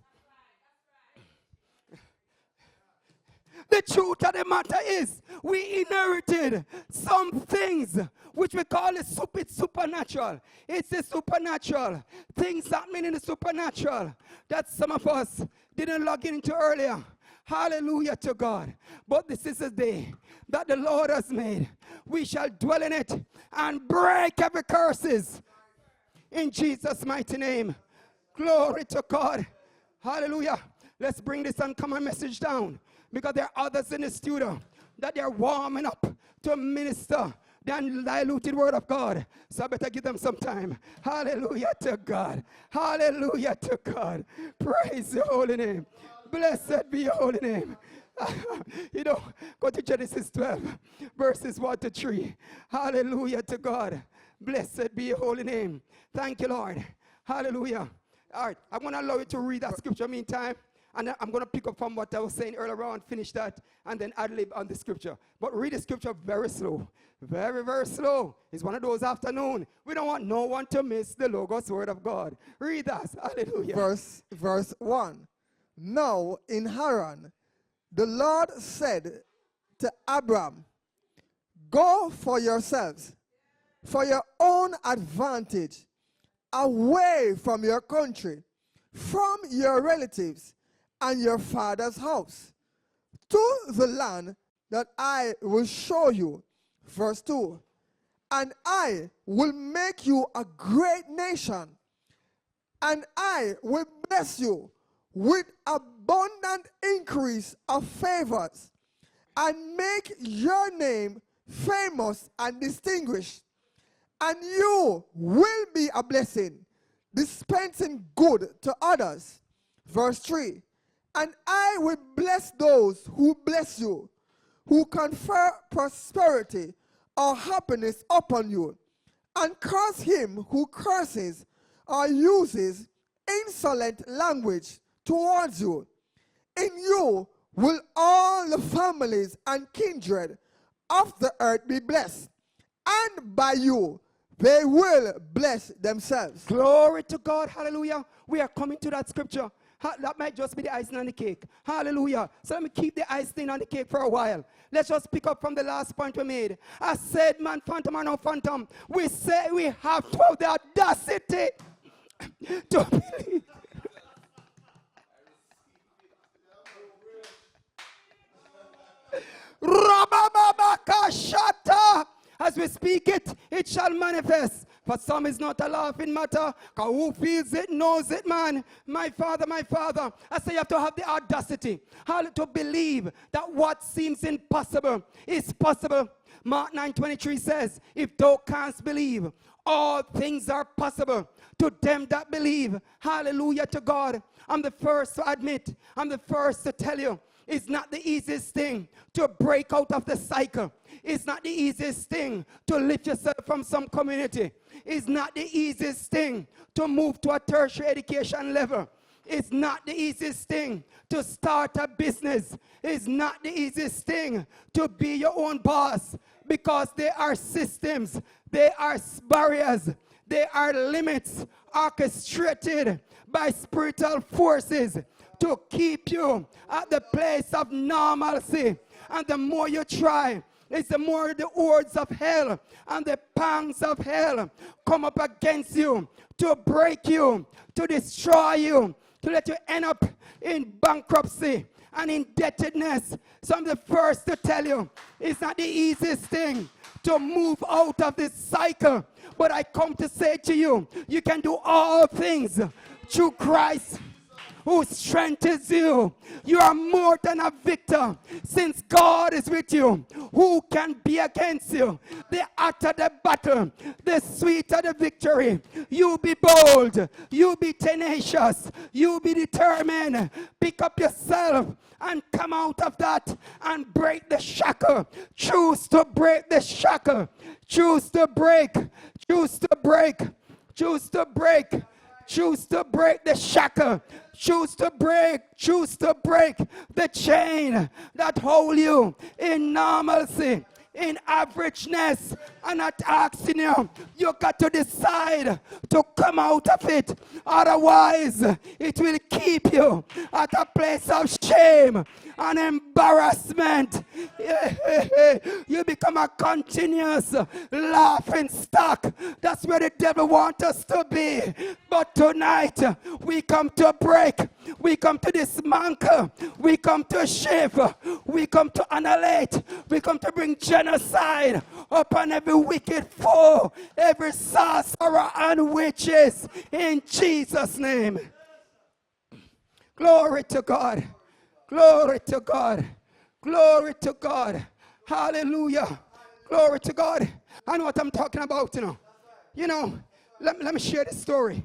The truth of the matter is, we inherited some things which we call it's supernatural. It's the supernatural. Things happening in the supernatural that some of us didn't log into earlier. Hallelujah to God. But this is a day that the Lord has made. We shall dwell in it and break every curses. In Jesus' mighty name. Glory to God. Hallelujah. Let's bring this uncommon message down. Because there are others in the studio that they're warming up to minister the undiluted word of God. So I better give them some time. Hallelujah to God. Hallelujah to God. Praise your holy name. Blessed be your holy name. Go to Genesis 12, verses 1 to 3. Hallelujah to God. Blessed be your holy name. Thank you, Lord. Hallelujah. All right, I'm going to allow you to read that scripture meantime. And I'm going to pick up from what I was saying earlier on, finish that, and then ad-lib on the scripture. But read the scripture very slow. Very, very slow. It's one of those afternoon. We don't want no one to miss the Logos word of God. Read that. Hallelujah. Verse 1. Now in Haran, the Lord said to Abram, go for yourselves, for your own advantage, away from your country, from your relatives, and your father's house, to the land that I will show you. Verse 2. And I will make you a great nation, and I will bless you with abundant increase of favors, and make your name famous and distinguished. And you will be a blessing, dispensing good to others. Verse 3. And I will bless those who bless you, who confer prosperity or happiness upon you, and curse him who curses or uses insolent language towards you. In you will all the families and kindred of the earth be blessed, and by you they will bless themselves. Glory to God. Hallelujah. We are coming to that scripture. That might just be the icing on the cake. Hallelujah. So let me keep the icing on the cake for a while. Let's just pick up from the last point we made. I said, man, phantom or no phantom. We say we have to have the audacity to believe. As we speak it, it shall manifest. For some it's not a laughing matter, because who feels it knows it, man. My Father, I say you have to have the audacity to believe that what seems impossible is possible. Mark 9:23 says, if thou canst believe, all things are possible to them that believe. Hallelujah to God. I'm the first to admit, I'm the first to tell you, it's not the easiest thing to break out of the cycle. It's not the easiest thing to lift yourself from some community. It's not the easiest thing to move to a tertiary education level. It's not the easiest thing to start a business. It's not the easiest thing to be your own boss, because there are systems, there are barriers, there are limits orchestrated by spiritual forces to keep you at the place of normalcy. And the more you try, it's the more the hordes of hell and the pangs of hell come up against you to break you, to destroy you, to let you end up in bankruptcy and indebtedness. So I'm the first to tell you, it's not the easiest thing to move out of this cycle. But I come to say to you, you can do all things through Christ who strengthens you. You are more than a victor. Since God is with you, who can be against you? The hotter the battle, the sweeter the victory. You be bold, you be tenacious, you be determined. Pick up yourself and come out of that and break the shackle. Choose to break the shackle. Choose to break. Choose to break. Choose to break. Choose to break the shackle. Choose to break the chain that hold you in normalcy, in averageness. I'm not asking you. You got to decide to come out of it. Otherwise, it will keep you at a place of shame and embarrassment. You become a continuous laughing stock. That's where the devil wants us to be. But tonight, we come to break. We come to dismantle. We come to shift. We come to annihilate. We come to bring genocide upon every wicked foe, every sorcerer and witches, in Jesus' name. Glory to God. Glory to God. Glory to God. Hallelujah. Glory to God. I know what I'm talking about, let me share this story.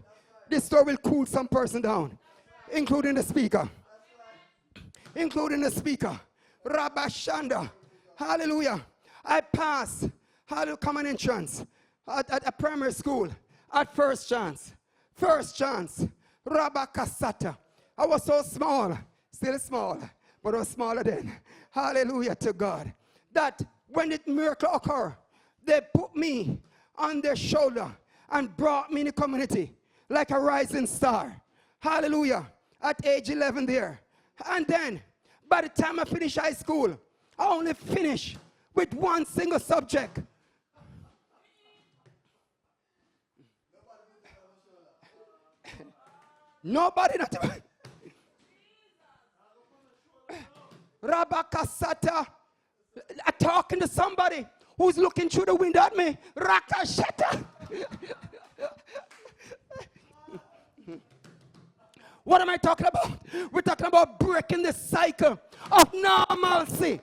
This story will cool some person down, including the speaker. Including the speaker. Rabba Shanda. Hallelujah. I passed common entrance at a primary school at first chance. First chance. Rabba Kasata. I was so small. Still small, but I was smaller then. Hallelujah to God. That when the miracle occurred, they put me on their shoulder and brought me in the community like a rising star. Hallelujah. At age 11 there. And then, by the time I finished high school, I only finished with one single subject. Nobody, not even. Rabakasata. I'm talking to somebody who's looking through the window at me. Rakashata. What am I talking about? We're talking about breaking the cycle of normalcy.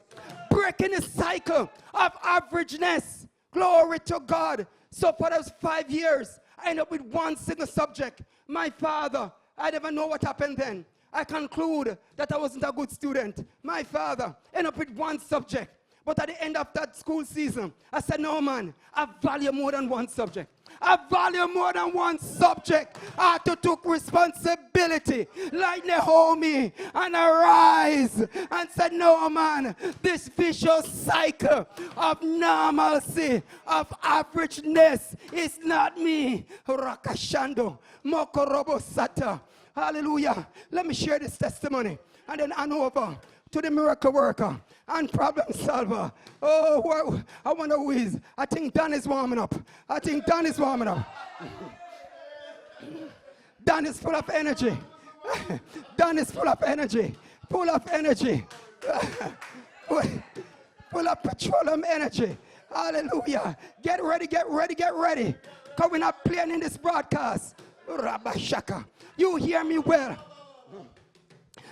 Breaking the cycle of averageness. Glory to God. So for those 5 years, I ended up with one single subject. My father, I never know what happened then. I conclude that I wasn't a good student. My father ended up with one subject. But at the end of that school season, I said, no, man, I value more than one subject. I value more than one subject. I had to take responsibility like Naomi and arise and said, no, man, this vicious cycle of normalcy, of averageness is not me. Rakashando, Mokorobo Sata. Hallelujah. Let me share this testimony and then hand over to the miracle worker and problem solver. Oh, I wonder who is. I think Dan is warming up. Dan is full of energy. Dan is full of energy. Full of energy. Full of petroleum energy. Hallelujah. Get ready. Because we're not playing in this broadcast. Rabashaka. You hear me well.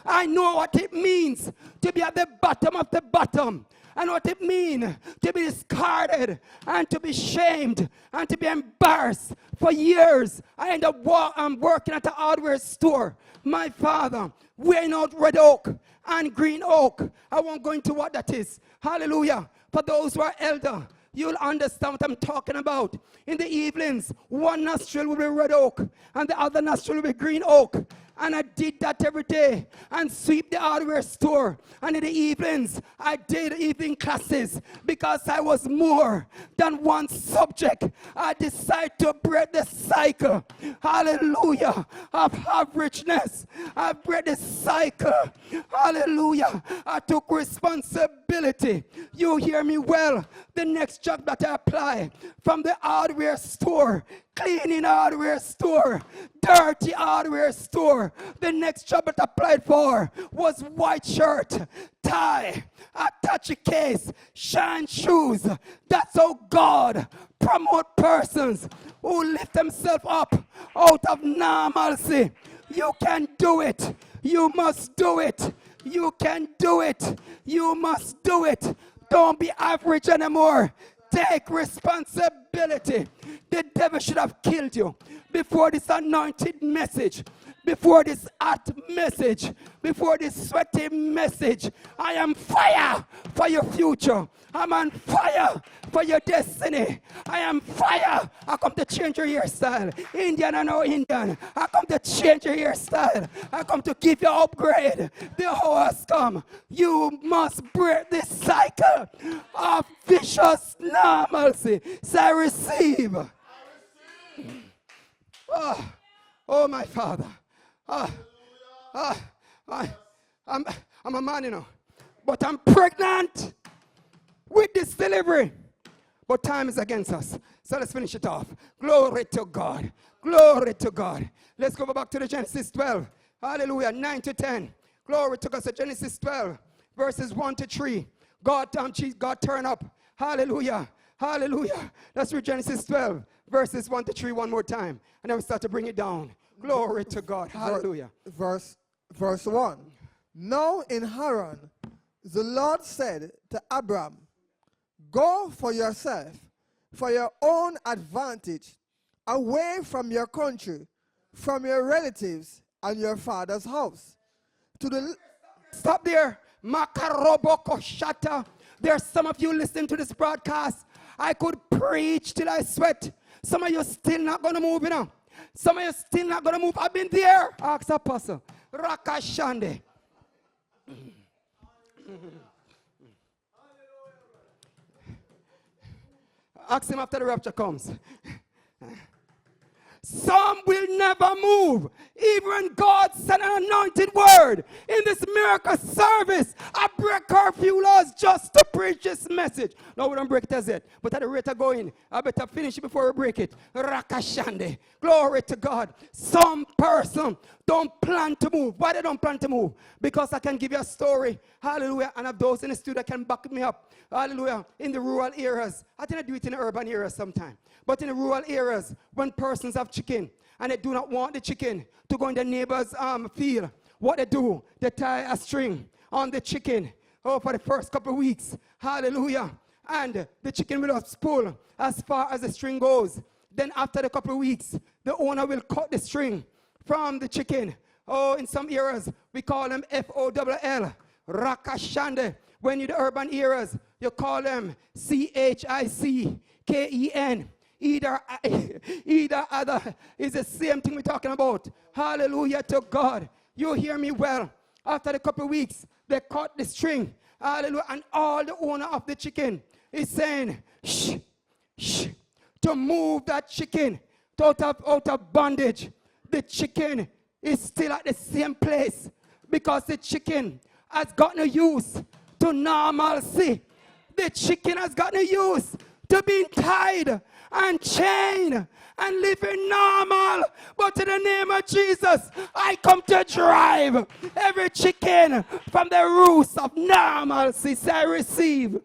I know what it means to be at the bottom of the bottom. I know what it means to be discarded and to be shamed and to be embarrassed. For years, I end up working at a hardware store. My father, wearing out red oak and green oak. I won't go into what that is. Hallelujah. For those who are elder, you'll understand what I'm talking about. In the evenings, one nostril will be red oak and the other nostril will be green oak. And I did that every day and sweep the hardware store. And in the evenings, I did evening classes because I was more than one subject. I decided to break the cycle, hallelujah, of averageness. I break the cycle, hallelujah. I took responsibility. You hear me well. The next job that I apply from the hardware store, cleaning hardware store, dirty hardware store. The next job that I applied for was white shirt, tie, attache case, shine shoes. That's how God promote persons who lift themselves up out of normalcy. You can do it. You must do it. You can do it. You must do it. Don't be average anymore. Take responsibility. The devil should have killed you before this anointed message, before this hot message, before this sweaty message. I am fire for your future. I'm on fire for your destiny. I am fire. I come to change your hairstyle. Indian or no Indian, I come to change your hairstyle. I come to give you an upgrade. The hour has come. You must break this cycle of vicious normalcy. So I receive. Oh my Father. I'm a man, you know. But I'm pregnant with this delivery. But time is against us. So let's finish it off. Glory to God. Glory to God. Let's go back to the Genesis 12. Hallelujah. 9 to 10. Glory to God. So Genesis 12, verses 1 to 3. God turn up. Hallelujah. Hallelujah. Let's read Genesis 12, verses 1 to 3 one more time. And then we start to bring it down. Glory to God. Hallelujah. Verse 1. Now in Haran, the Lord said to Abram, go for yourself, for your own advantage, away from your country, from your relatives and your father's house. Stop there. Makaroboko shata. There's some of you listening to this broadcast. I could preach till I sweat. Some of you still not going to move, you know. Some of you still not going to move. I've been there. Ask Apostle. Rakashande. Ask him after the rapture comes. Some will never move. Even when God sent an anointed word in this miracle service, I break curfew laws just to preach this message. No, we don't break it as yet. But at the rate of going, I better finish it before we break it. Rakashande. Glory to God. Some person don't plan to move. Why they don't plan to move? Because I can give you a story. Hallelujah. And of those in the studio that can back me up. Hallelujah. In the rural areas. I think I do it in the urban areas sometimes. But in the rural areas, when persons have chicken and they do not want the chicken to go in the neighbor's field, what they do, they tie a string on the chicken for the first couple of weeks. Hallelujah. And the chicken will just pull as far as the string goes. Then after the couple of weeks, the owner will cut the string from the chicken. Oh, in some areas, we call them FOLL, Rakashande. When you're the urban areas, you call them CHICKEN. Either other is the same thing we're talking about. Hallelujah to God. You hear me well. After a couple of weeks, they cut the string. Hallelujah. And all the owner of the chicken is saying, shh, shh, to move that chicken out of bondage. The chicken is still at the same place because the chicken has gotten used to normalcy. The chicken has gotten used to being tied and chained and living normal. But in the name of Jesus, I come to drive every chicken from the roots of normalcy. Say, receive.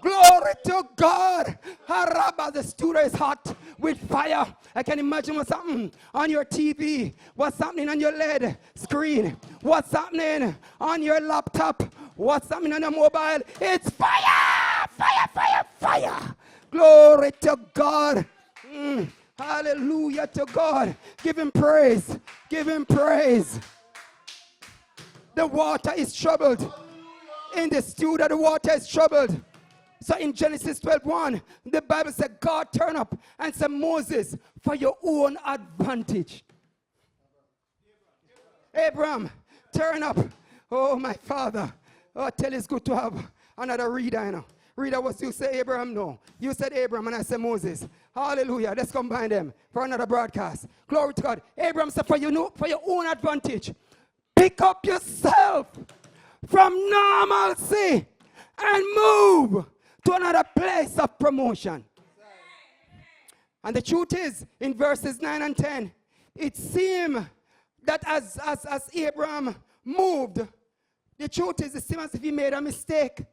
Glory to God. Haraba, the studio is hot with fire. I can imagine what's happening on your TV, what's happening on your LED screen, what's happening on your laptop, what's happening on your mobile. It's fire, fire, fire, fire. Glory to God. Hallelujah to God. Give him praise. Give him praise. The water is troubled. In the studio, the water is troubled. So in Genesis 12:1, the Bible said, God turned up and said, Moses, for your own advantage. Abram, turn up. Oh, my father. Oh, tell it's good to have another reader, you know. Reader, what you say, Abraham? No. You said Abram, and I said Moses. Hallelujah. Let's combine them for another broadcast. Glory to God. Abraham said, for your own advantage, pick up yourself from normalcy and move to another place of promotion. And the truth is, in verses 9 and 10, it seemed that as Abraham moved, the truth is, it seems as if he made a mistake.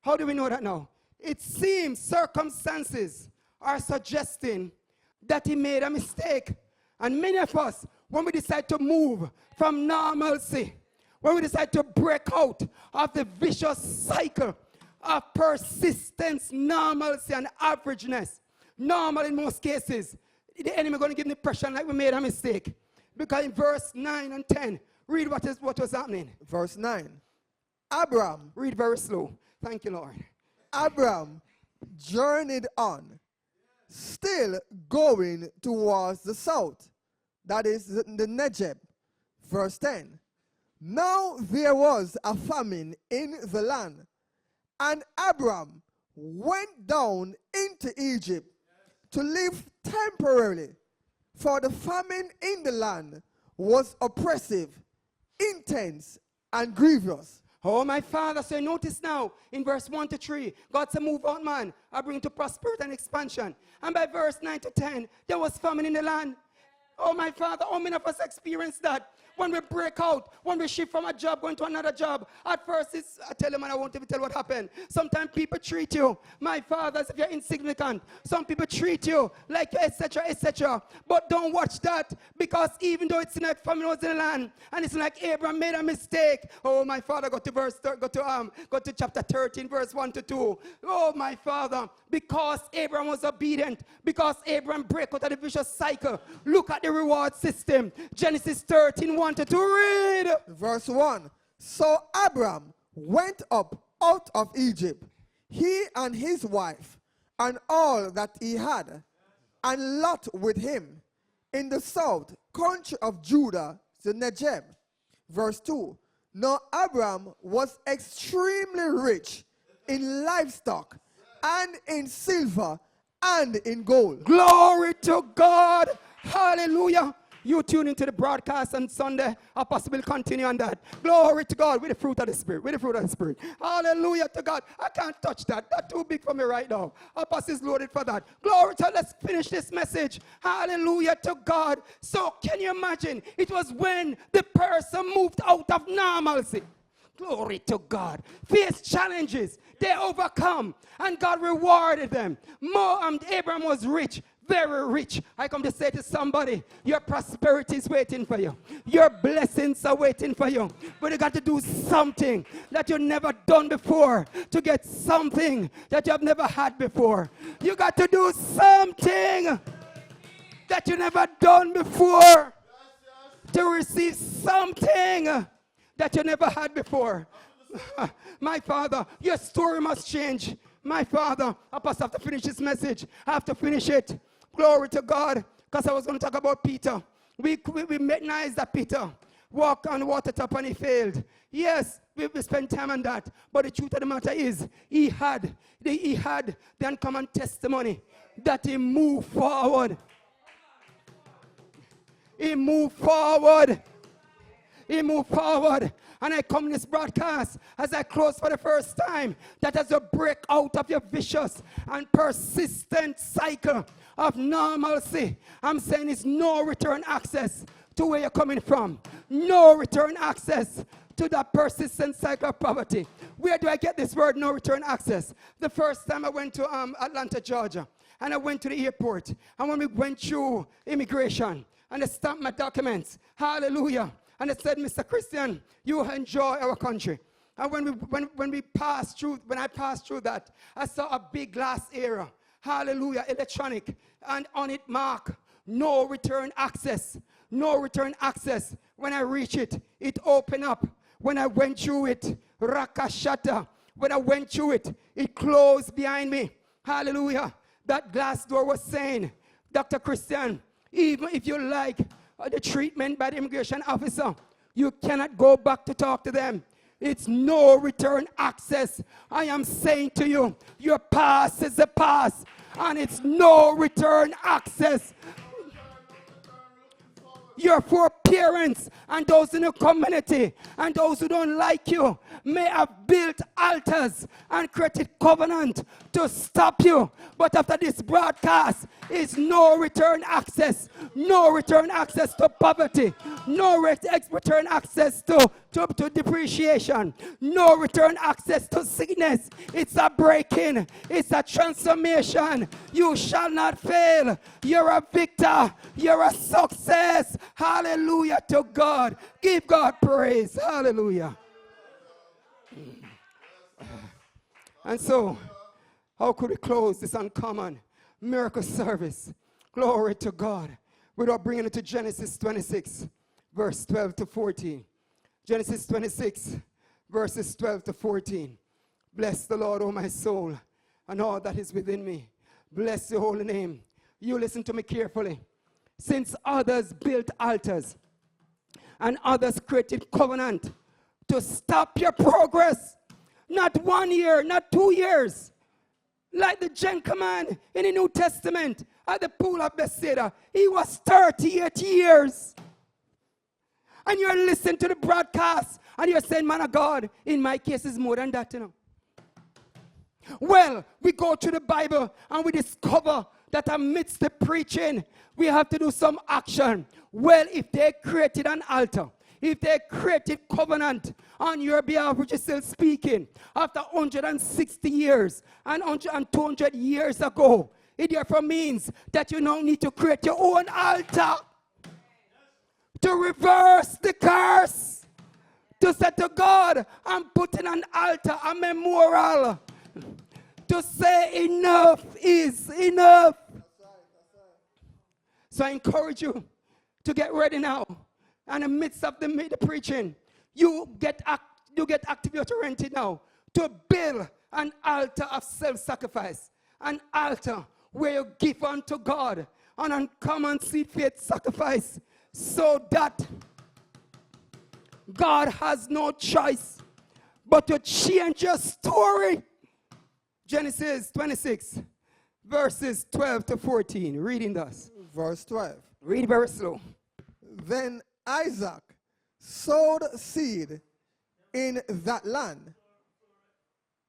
How do we know that now? It seems circumstances are suggesting that he made a mistake. And many of us, when we decide to move from normalcy, when we decide to break out of the vicious cycle of persistence, normalcy, and averageness, normal in most cases, the enemy is going to give the impression like we made a mistake. Because in verse 9 and 10, read what was happening. Verse 9. Abram. Read very slow. Thank you, Lord. Abram journeyed on, still going towards the south, that is the Negeb. Verse 10. Now there was a famine in the land, and Abram went down into Egypt to live temporarily, for the famine in the land was oppressive, intense, and grievous. Oh, my father, so notice now, in verse 1 to 3, God said, move on, man. I bring to prosperity and expansion. And by verse 9 to 10, there was famine in the land. Oh, my father, how many of us experienced that? When we break out, when we shift from a job, going to another job, at first I tell them and I won't even tell what happened. Sometimes people treat you, my father, as if you're insignificant. Some people treat you like you're etc., etc. But don't watch that, because even though it's like famine was in the land, and it's like Abraham made a mistake. Oh, my father, go to chapter 13, verse 1 to 2. Oh, my father, because Abraham was obedient, because Abraham broke out of the vicious cycle. Look at the reward system. Genesis 13, 1 to 2, read. Verse 1. So Abram went up out of Egypt, he and his wife, and all that he had, and Lot with him, in the south country of Judah, the Negeb. Verse 2. Now Abram was extremely rich in livestock, and in silver, and in gold. Glory to God. Hallelujah. You tune into the broadcast on Sunday. I'll possibly continue on that. Glory to God with the fruit of the Spirit. With the fruit of the Spirit. Hallelujah to God. I can't touch that. That's too big for me right now. Apostle is loaded for that. Glory to God. Let's finish this message. Hallelujah to God. So can you imagine? It was when the person moved out of normalcy. Glory to God. Faced challenges. They overcome. And God rewarded them. Abraham was rich. Very rich. I come to say to somebody, your prosperity is waiting for you. Your blessings are waiting for you. But you got to do something that you've never done before to get something that you have never had before. You got to do something that you never done before to receive something that you never had before. My Father, your story must change. My Father, Apostle, I have to finish this message. I have to finish it. Glory to God. Because I was going to talk about Peter. We recognize that Peter walked on the water top and he failed. Yes, we spent time on that. But the truth of the matter is, he had the uncommon testimony that he moved forward. He moved forward. He moved forward. And I come in this broadcast as I close for the first time, that as you break out of your vicious and persistent cycle of normalcy, I'm saying it's no return access to where you're coming from. No return access to that persistent cycle of poverty. Where do I get this word, no return access? The first time I went to Atlanta, Georgia, and I went to the airport, and when we went through immigration, and they stamped my documents, hallelujah, and they said, Mr. Christian, you enjoy our country. And when I passed through that, I saw a big glass area, hallelujah, electronic, and on it marked, no return access. No return access. When I reach it, it opened up. When I went through it, rakashata. When I went through it, it closed behind me. Hallelujah. That glass door was saying, Dr. Christian, even if you like the treatment by the immigration officer, you cannot go back to talk to them. It's no return access. I am saying to you, your past is the past, and it's no return access. Your parents and those in the community and those who don't like you may have built altars and created covenant to stop you. But after this broadcast, it's no return access. No return access to poverty. No return access to depreciation. No return access to sickness. It's a breaking. It's a transformation. You shall not fail. You're a victor. You're a success. Hallelujah to God. Give God praise. Hallelujah. And so, how could we close this uncommon miracle service? Glory to God. Without bringing it to Genesis 26, verse 12 to 14. Genesis 26, verses 12 to 14. Bless the Lord, O my soul, and all that is within me. Bless your holy name. You listen to me carefully. Since others built altars and others created covenant to stop your progress, not 1 year, not 2 years, like the gentleman in the New Testament at the pool of Bethesda, he was 38 years. And you're listening to the broadcast and you're saying, man of God, in my case it's more than that, you know. Well, we go to the Bible and we discover that amidst the preaching, we have to do some action. Well, if they created an altar, if they created covenant on your behalf, which is still speaking, after 160 years and 200 years ago, it therefore means that you now need to create your own altar to reverse the curse, to say to God, I'm putting an altar, a memorial, to say enough is enough. So I encourage you to get ready now. And in the midst of the preaching, you get active, you're rented now to build an altar of self-sacrifice, an altar where you give unto God an uncommon seed faith sacrifice, so that God has no choice but to change your story. Genesis 26, verses 12 to 14. Reading thus. Verse 12. Read very slow. Then Isaac sowed seed in that land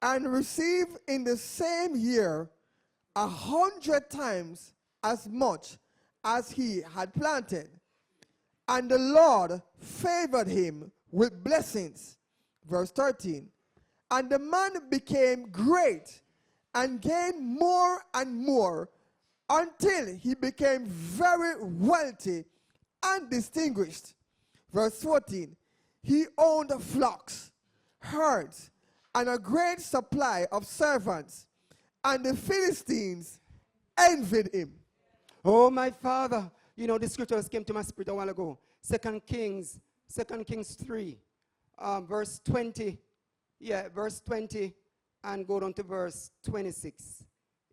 and received in the same year 100 times as much as he had planted. And the Lord favored him with blessings. Verse 13. And the man became great and gained more and more until he became very wealthy and distinguished. Verse 14. He owned flocks, herds, and a great supply of servants, and the Philistines envied him. Oh, my Father. You know, the scriptures came to my spirit a while ago. 2 Kings 3. verse 20. Yeah, verse 20 and go down to verse 26.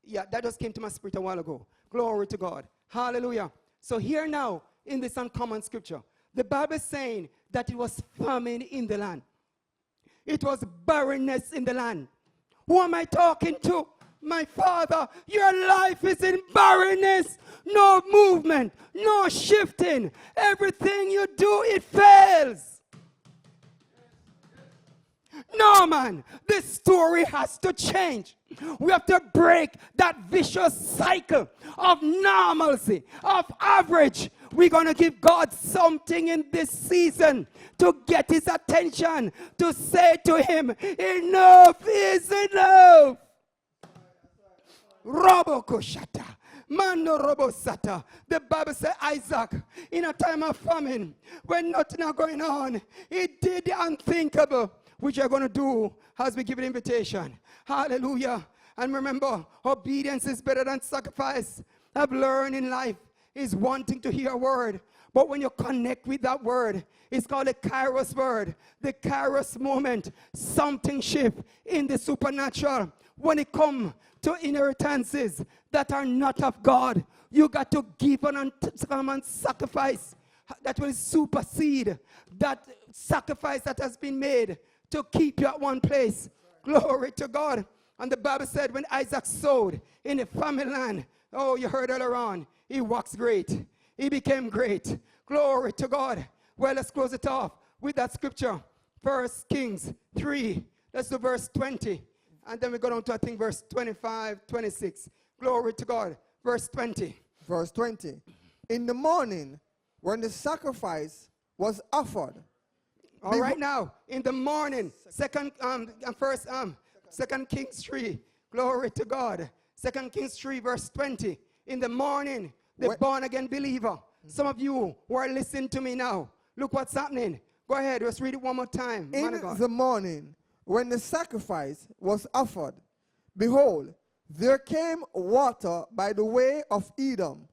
Yeah, that just came to my spirit a while ago. Glory to God. Hallelujah. So here now, in this uncommon scripture, the Bible is saying that it was famine in the land. It was barrenness in the land. Who am I talking to? My Father, your life is in barrenness. No movement, no shifting. Everything you do, it fails. No, man, this story has to change. We have to break that vicious cycle of normalcy, of average. We're going to give God something in this season to get his attention, to say to him, enough is enough. Robokoshata. Mando robosata. The Bible says Isaac, in a time of famine, when nothing is going on, he did the unthinkable, which you're going to do as we give an invitation. Hallelujah. And remember, obedience is better than sacrifice. I've learned in life is wanting to hear a word. But when you connect with that word, it's called a kairos word. The kairos moment, something shift in the supernatural. When it comes to inheritances that are not of God, you got to give an uncommon sacrifice that will supersede that sacrifice that has been made to keep you at one place. Glory to God. And the Bible said when Isaac sowed in the family land, oh, you heard earlier on, he waxed great. He became great. Glory to God. Well, let's close it off with that scripture. 1 Kings 3. Let's do verse 20. And then we go down to, I think, verse 25, 26. Glory to God. Verse 20. Verse 20. In the morning, when the sacrifice was offered. All right now, in the morning, Second Kings 3. Glory to God. 2 Kings 3, verse 20. In the morning, the born-again believer. Some of you who are listening to me now, look what's happening. Go ahead, let's read it one more time. In the morning, when the sacrifice was offered, behold, there came water by the way of Edom,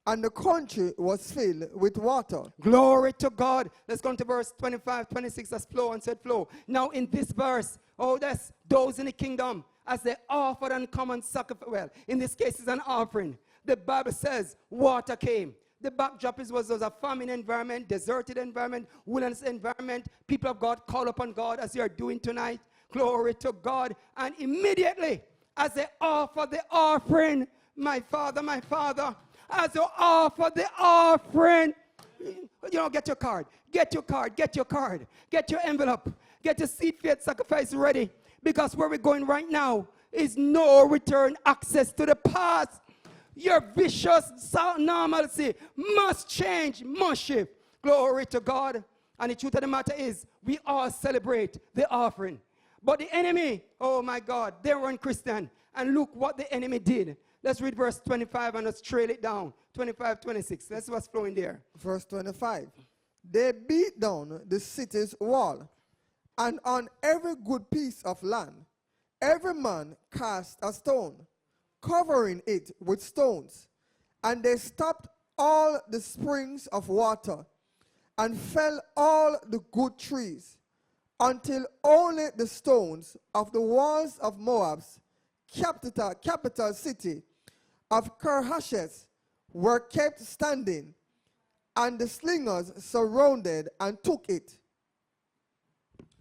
and the country was filled with water. Glory to God. Let's go to verse 25, 26. That's flow and said flow. Now in this verse, that's those in the kingdom as they offered uncommon sacrifice. Well, in this case, it's an offering. The Bible says water came. The backdrop was a farming environment, deserted environment, wilderness environment. People of God call upon God as you are doing tonight. Glory to God. And immediately, as they offer the offering, my Father, as you offer the offering, get your card, get your envelope, get your seed faith sacrifice ready. Because where we're going right now is no return access to the past. Your vicious normalcy must change, must shift. Glory to God. And the truth of the matter is, we all celebrate the offering. But the enemy, oh my God, they weren't Christian. And look what the enemy did. Let's read verse 25 and let's trail it down. 25, 26. That's what's flowing there. Verse 25. They beat down the city's wall, and on every good piece of land, every man cast a stone, covering it with stones. And they stopped all the springs of water, and fell all the good trees, until only the stones of the walls of Moab's capital city of Kirhashes were kept standing, and the slingers surrounded and took it.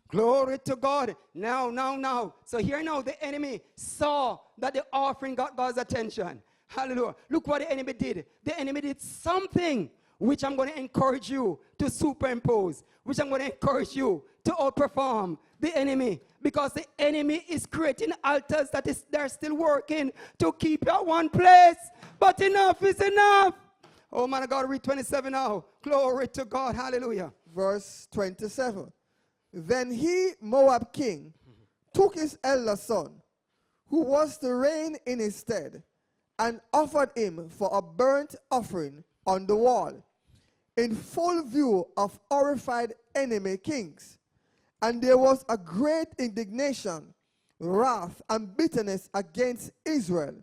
Glory to God. Now. So here now the enemy saw that the offering got God's attention. Hallelujah. Look what the enemy did. The enemy did something which I'm going to encourage you to superimpose, which I'm going to encourage you to outperform the enemy. Because the enemy is creating altars they're still working to keep you at one place. But enough is enough. Oh man of God, read 27 now. Glory to God. Hallelujah. Verse 27. Then he, Moab king, took his elder son, who was to reign in his stead, and offered him for a burnt offering on the wall, in full view of horrified enemy kings. And there was a great indignation, wrath, and bitterness against Israel.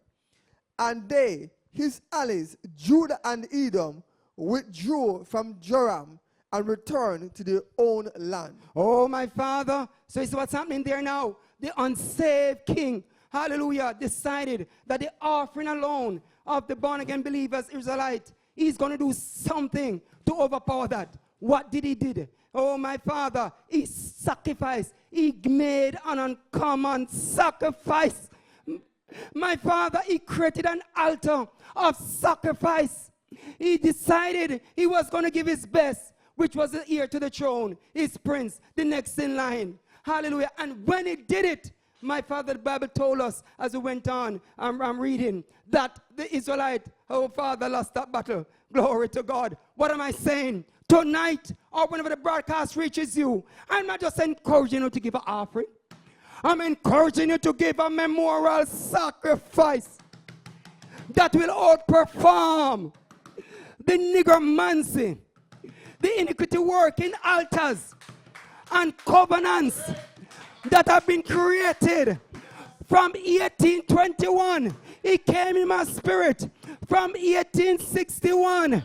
And they, his allies, Judah and Edom, withdrew from Joram and return to their own land. Oh, my Father. So it's what's happening there now. The unsaved king, hallelujah, decided that the offering alone of the born-again believers, Israelite, he's going to do something to overpower that. What did he do? Oh, my Father, he sacrificed. He made an uncommon sacrifice. My Father, he created an altar of sacrifice. He decided he was going to give his best, which was the heir to the throne, his prince, the next in line. Hallelujah. And when he did it, my Father, the Bible told us as we went on, I'm reading, that the Israelite, oh Father, lost that battle. Glory to God. What am I saying? Tonight, or whenever the broadcast reaches you, I'm not just encouraging you to give an offering. I'm encouraging you to give a memorial sacrifice that will outperform the nigromancy, the iniquity working altars and covenants that have been created from 1821. It came in my spirit from 1861.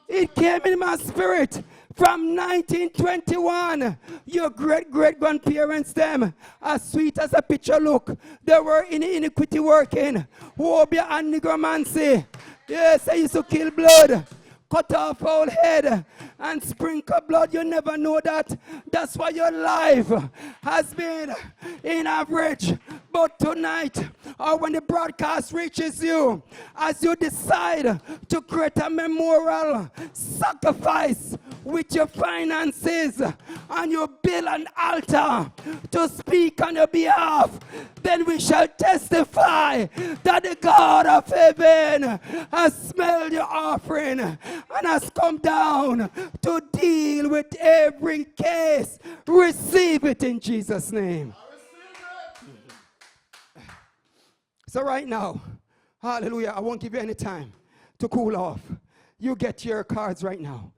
It came in my spirit from 1921. Your great-great-grandparents, them, as sweet as a picture look, they were in iniquity working. Wobia and nigromancy. Yes, I used to kill blood, cut off our head, and sprinkle blood. You never know that. That's why your life has been in average. But tonight, or when the broadcast reaches you, as you decide to create a memorial sacrifice with your finances, and you build an altar to speak on your behalf, then we shall testify that the God of heaven has smelled your offering and has come down to deal with every case. Receive it in Jesus' name. So right now, hallelujah, I won't give you any time to cool off. You get your cards right now.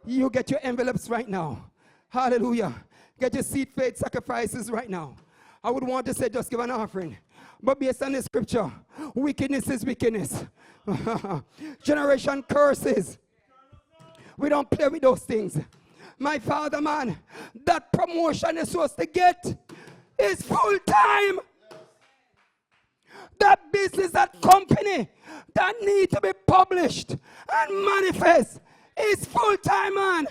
You get your envelopes right now. Hallelujah. Get your seed faith sacrifices right now. I would want to say just give an offering. But based on the scripture, wickedness is wickedness. Generation curses. We don't play with those things. My Father, man, that promotion is supposed to get is full time. That business, that company that need to be published and manifest is full time, man.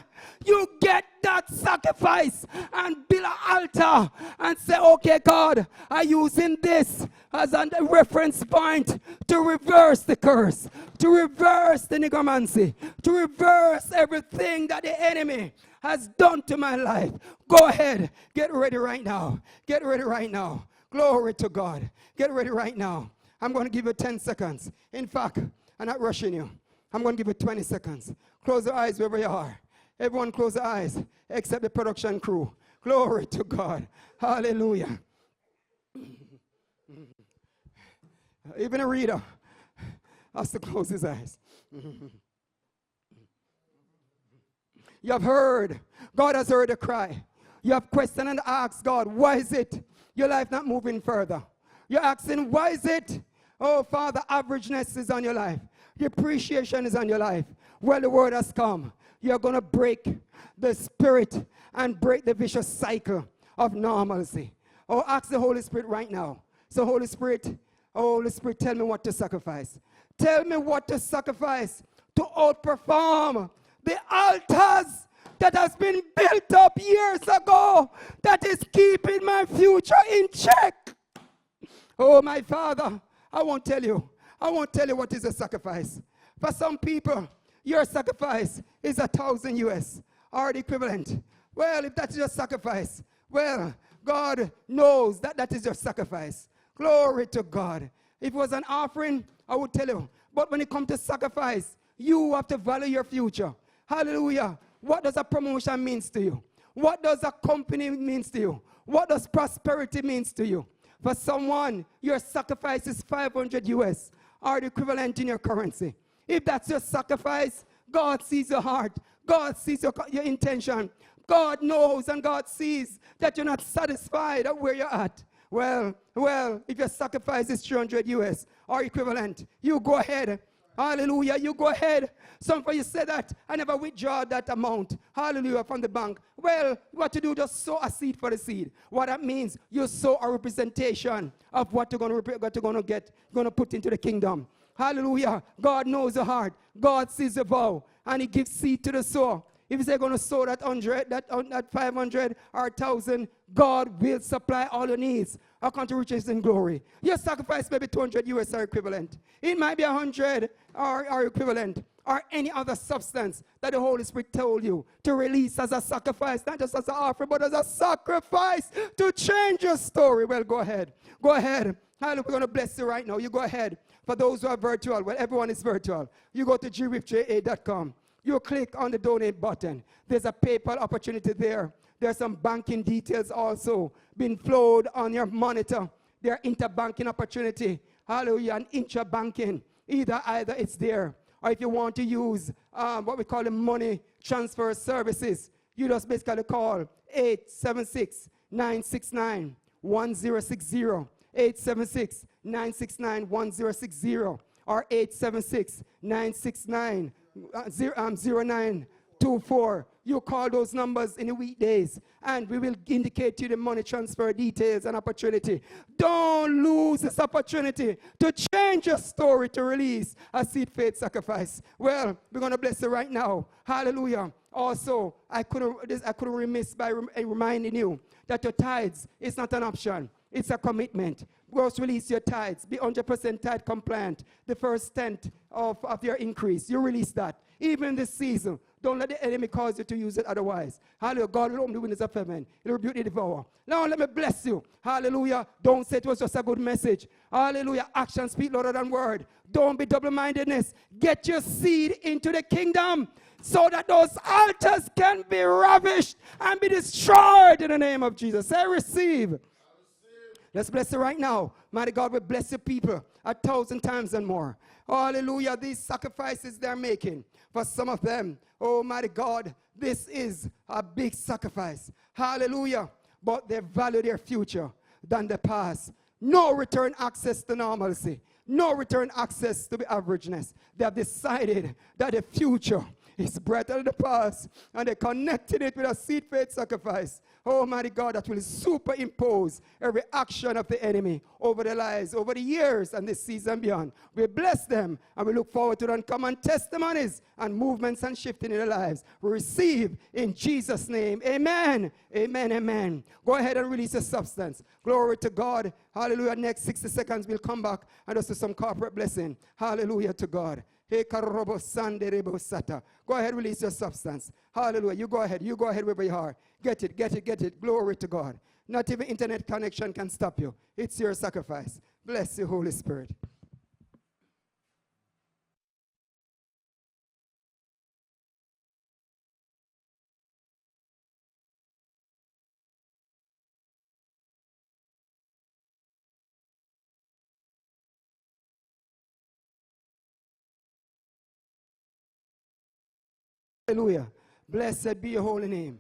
You get that sacrifice and build an altar and say, okay, God, I'm using this as a reference point to reverse the curse, to reverse the nigromancy, to reverse everything that the enemy has done to my life. Go ahead. Get ready right now. Get ready right now. Glory to God. Get ready right now. I'm going to give you 10 seconds. In fact, I'm not rushing you. I'm going to give you 20 seconds. Close your eyes wherever you are. Everyone close their eyes except the production crew. Glory to God. Hallelujah. Even a reader has to close his eyes. You have heard. God has heard a cry. You have questioned and asked God, why is it your life not moving further? You're asking, why is it? Oh, Father, averageness is on your life. Depreciation is on your life. Well, the word has come. You're going to break the spirit and break the vicious cycle of normalcy. Oh, ask the Holy Spirit right now. So, Holy Spirit, tell me what to sacrifice. Tell me what to sacrifice to outperform the altars that has been built up years ago that is keeping my future in check. Oh, my Father, I won't tell you. I won't tell you what is a sacrifice. For some people, your sacrifice is 1,000 US or the equivalent. Well, if that's your sacrifice, well, God knows that that is your sacrifice. Glory to God. If it was an offering, I would tell you. But when it comes to sacrifice, you have to value your future. Hallelujah. What does a promotion mean to you? What does a company mean to you? What does prosperity mean to you? For someone, your sacrifice is 500 US or the equivalent in your currency. If that's your sacrifice, God sees your heart. God sees your intention. God knows and God sees that you're not satisfied at where you're at. Well, if your sacrifice is 300 US or equivalent, you go ahead Hallelujah. You go ahead. Some of you said that I never withdraw that amount. Hallelujah, from the bank. Well, what to do, just sow a seed for the seed. What that means, you sow a representation of what you're going to put into the kingdom. Hallelujah. God knows the heart. God sees the vow. And he gives seed to the sower. If you're going to sow that 100, that 500 or 1,000, God will supply all your needs according to riches and glory. Your sacrifice may be 200 US or equivalent. It might be 100 or equivalent, or any other substance that the Holy Spirit told you to release as a sacrifice, not just as an offering, but as a sacrifice to change your story. Well, go ahead. Go ahead. Hallelujah. We're going to bless you right now. You go ahead. For those who are virtual, well, everyone is virtual. You go to gwifja.com. You click on the donate button. There's a PayPal opportunity there. There's some banking details also being flowed on your monitor. There are interbanking opportunity. Hallelujah. And intra-banking. Either it's there. Or if you want to use what we call the money transfer services, you just basically call 876-969-1060. 876-969-1060. Or 876-969-0924. You call those numbers in the weekdays, and we will indicate to you the money transfer details and opportunity. Don't lose this opportunity to change your story, to release a seed faith sacrifice. Well, we're going to bless you right now. Hallelujah. Also, I couldn't remiss by reminding you that your tithes is not an option. It's a commitment. Go release your tithes. Be 100% tithe compliant. The first tenth of your increase. You release that. Even this season, don't let the enemy cause you to use it otherwise. Hallelujah. God will open the windows of heaven. He'll rebuke the devourer. Now let me bless you. Hallelujah. Don't say it was just a good message. Hallelujah. Action speak louder than word. Don't be double-mindedness. Get your seed into the kingdom so that those altars can be ravished and be destroyed in the name of Jesus. Say receive. Let's bless it right now. Mighty God, we bless your people 1,000 times and more. Hallelujah. These sacrifices they're making, for some of them, oh mighty God, this is a big sacrifice. Hallelujah. But they value their future than the past. No return access to normalcy. No return access to the averageness. They have decided that the future is brighter than the past, and they connected it with a seed faith sacrifice. Oh, mighty God, that will superimpose every action of the enemy over their lives, over the years and this season beyond. We bless them, and we look forward to the uncommon testimonies and movements and shifting in their lives. We receive in Jesus' name. Amen. Amen. Amen. Go ahead and release the substance. Glory to God. Hallelujah. Next 60 seconds, we'll come back and just do some corporate blessing. Hallelujah to God. Go ahead, release your substance. Hallelujah. You go ahead wherever you are. Get it. Glory to God. Not even internet connection can stop you. It's your sacrifice. Bless you, Holy Spirit. Hallelujah. Blessed be your holy name.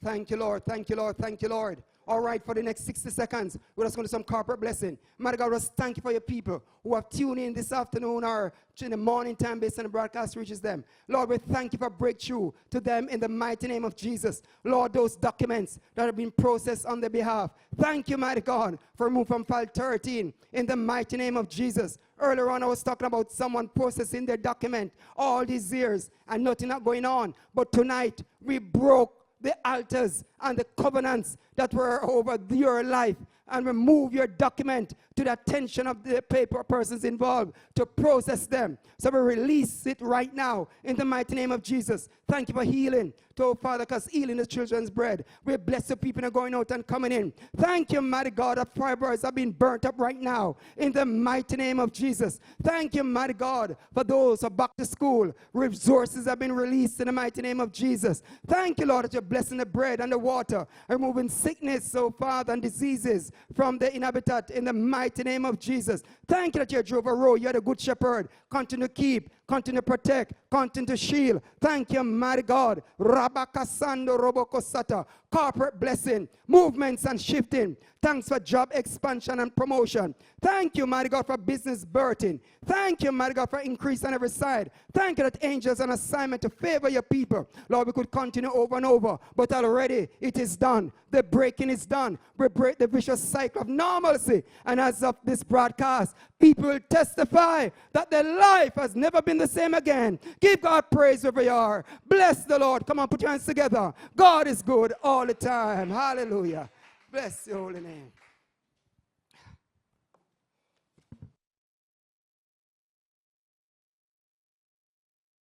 Thank you, Lord. Thank you, Lord. Thank you, Lord. All right, for the next 60 seconds, we're just going to do some corporate blessing. Mighty God, just thank you for your people who have tuned in this afternoon or in the morning time based on the broadcast reaches them. Lord, we thank you for breakthrough to them in the mighty name of Jesus. Lord, those documents that have been processed on their behalf. Thank you, mighty God, for removing from file 13 in the mighty name of Jesus. Earlier on, I was talking about someone processing their document all these years and nothing not going on. But tonight, we broke the altars and the covenants that were over your life and remove your document to the attention of the paper persons involved to process them. So we release it right now in the mighty name of Jesus. Thank you for healing. Oh, Father, because healing is children's bread. We bless the people that are going out and coming in. Thank you, mighty God, that fibers are being burnt up right now in the mighty name of Jesus. Thank you, mighty God, for those who are back to school. Resources have been released in the mighty name of Jesus. Thank you, Lord, that you're blessing the bread and the water, removing sickness, oh Father, and diseases from the inhabitant in the mighty name of Jesus. Thank you that you're Jehovah Rohi, you're the good shepherd. Continue to keep, continue to protect, continue to shield. Thank you, mighty God. Rabakasando robokosata. Corporate blessing, movements and shifting. Thanks for job expansion and promotion. Thank you, mighty God, for business birthing. Thank you, mighty God, for increase on every side. Thank you that angels on assignment to favor your people. Lord, we could continue over and over, but already it is done. The breaking is done. We break the vicious cycle of normalcy. And as of this broadcast, people will testify that their life has never been the same again. Give God praise wherever you are. Bless the Lord. Come on, put your hands together. God is good all the time. Hallelujah. Bless your holy name.